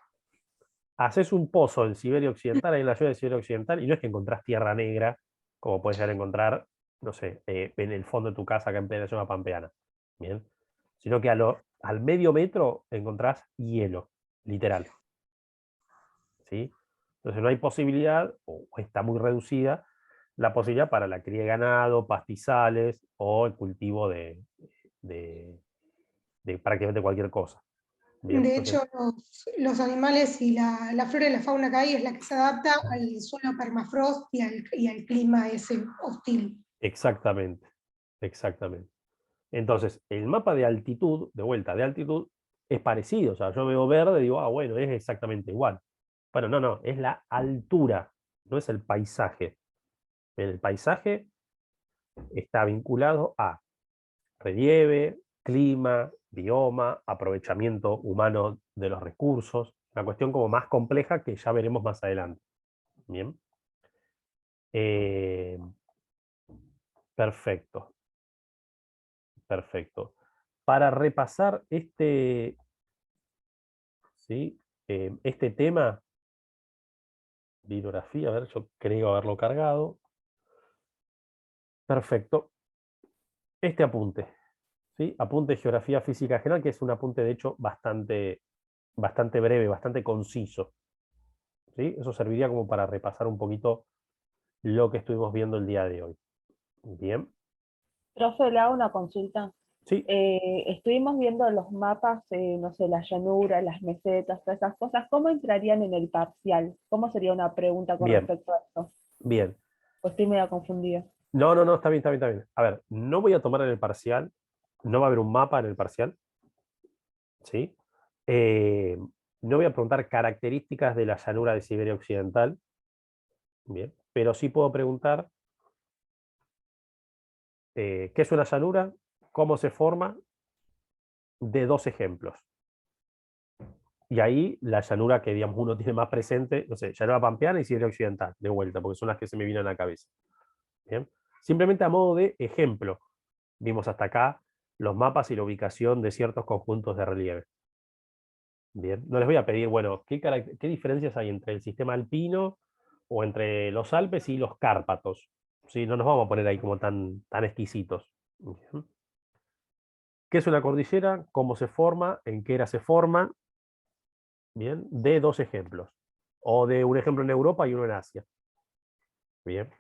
Haces un pozo en Siberia Occidental, ahí en la llanura de Siberia Occidental, y no es que encontrás tierra negra, como puedes llegar a encontrar, no sé, en el fondo de tu casa acá en plena selva pampeana. Bien. Sino que al medio metro encontrás hielo, literal. ¿Sí? Entonces no hay posibilidad, o está muy reducida, la posibilidad para la cría de ganado, pastizales o el cultivo de prácticamente cualquier cosa. Bien, De entonces, hecho, los animales y la flora y la fauna que hay es la que se adapta al suelo permafrost y al clima ese hostil. exactamente. Entonces, el mapa de altitud, de vuelta, de altitud, es parecido. O sea, yo veo verde y digo, bueno, es exactamente igual. Bueno, no, es la altura, no es el paisaje. El paisaje está vinculado a relieve, clima, bioma, aprovechamiento humano de los recursos, una cuestión como más compleja que ya veremos más adelante. Bien. Perfecto. Para repasar este tema, bibliografía, a ver, yo creo haberlo cargado. Perfecto. Este apunte, ¿sí? Apunte de geografía física general, que es un apunte de hecho bastante bastante breve, bastante conciso. ¿Sí? Eso serviría como para repasar un poquito lo que estuvimos viendo el día de hoy. Bien. Profe, le hago una consulta. Sí. Estuvimos viendo los mapas, no sé, las llanuras, las mesetas, todas esas cosas. ¿Cómo entrarían en el parcial? ¿Cómo sería una pregunta con Bien. respecto a esto? Bien. Pues estoy medio confundida. No, está bien, está bien, está bien. A ver, no voy a tomar en el parcial, no va a haber un mapa en el parcial, ¿sí? No voy a preguntar características de la llanura de Siberia Occidental, bien, pero sí puedo preguntar qué es una llanura, cómo se forma, de 2 ejemplos. Y ahí la llanura que, digamos, uno tiene más presente, no sé, llanura pampeana y Siberia Occidental, de vuelta, porque son las que se me vienen a la cabeza. Bien. Simplemente a modo de ejemplo, vimos hasta acá los mapas y la ubicación de ciertos conjuntos de relieve. Bien, no les voy a pedir, bueno, ¿qué diferencias hay entre el sistema alpino o entre los Alpes y los Cárpatos? ¿Sí? No nos vamos a poner ahí como tan exquisitos. Bien. ¿Qué es una cordillera? ¿Cómo se forma? ¿En qué era se forma? Bien, de 2 ejemplos. O de un ejemplo en Europa y uno en Asia. Bien.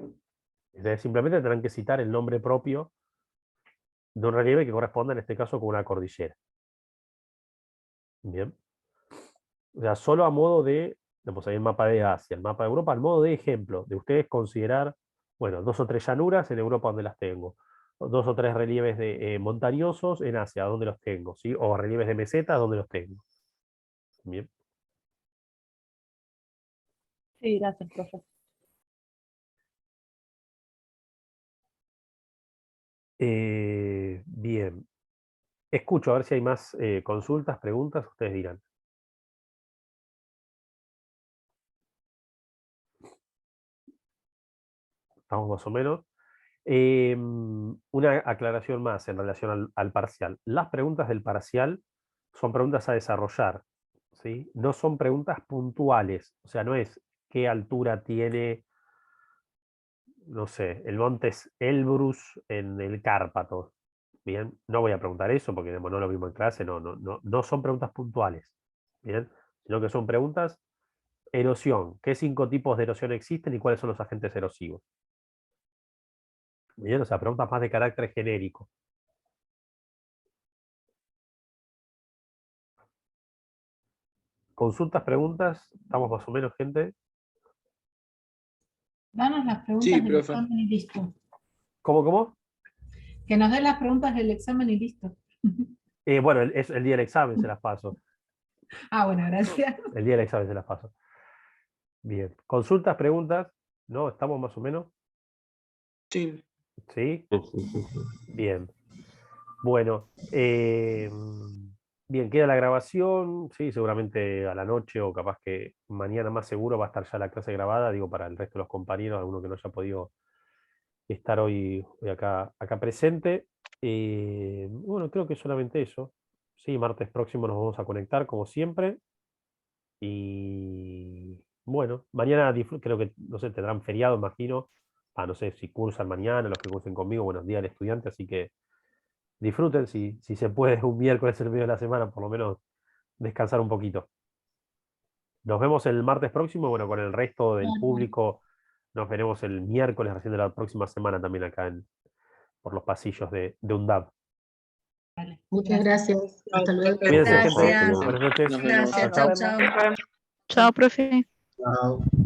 Entonces, simplemente tendrán que citar el nombre propio de un relieve que corresponda en este caso con una cordillera. Bien. O sea, solo a modo de, tenemos ahí el mapa de Asia, el mapa de Europa, al modo de ejemplo, de ustedes considerar, bueno, 2 o 3 llanuras en Europa donde las tengo, 2 o 3 relieves montañosos en Asia, donde los tengo, ¿sí? O relieves de mesetas, donde los tengo. Bien. Sí, gracias, profe. Bien. Escucho a ver si hay más consultas, preguntas, ustedes dirán. Estamos más o menos. Una aclaración más en relación al parcial. Las preguntas del parcial son preguntas a desarrollar, ¿sí? No son preguntas puntuales. O sea, no es qué altura tiene, no sé, el monte Elbrus en el Cárpato. Bien, no voy a preguntar eso porque no lo vimos en clase, no son preguntas puntuales. Bien, sino que son preguntas erosión. ¿Qué 5 tipos de erosión existen y cuáles son los agentes erosivos? Bien, o sea, preguntas más de carácter genérico. Consultas, preguntas, estamos más o menos, gente. Danos las preguntas Sí, del profe. examen y listo. ¿Cómo? Que nos den las preguntas del examen y listo. Bueno, el día del examen se las paso. Ah, bueno, gracias. El día del examen se las paso. Bien. Consultas, preguntas, ¿no? ¿Estamos más o menos? Sí. ¿Sí? Bien. Bueno, bien, queda la grabación, sí, seguramente a la noche o capaz que mañana más seguro va a estar ya la clase grabada, digo, para el resto de los compañeros, alguno que no haya podido estar hoy acá presente. Bueno, creo que solamente eso. Sí, martes próximo nos vamos a conectar como siempre. Y bueno, mañana creo que, no sé, tendrán feriado, imagino. No sé si cursan mañana, los que cursen conmigo, buenos días al estudiante, así que disfruten, si se puede, un miércoles en el medio de la semana, por lo menos descansar un poquito. Nos vemos el martes próximo, bueno, con el resto del público nos veremos el miércoles recién de la próxima semana también acá por los pasillos de UNDAV. Muchas gracias. Hasta luego. Cuídense, gente. Gracias. Buenas noches. Nos vemos. Gracias. Chau, Chau, chau. chau. Chao, profe. Chao.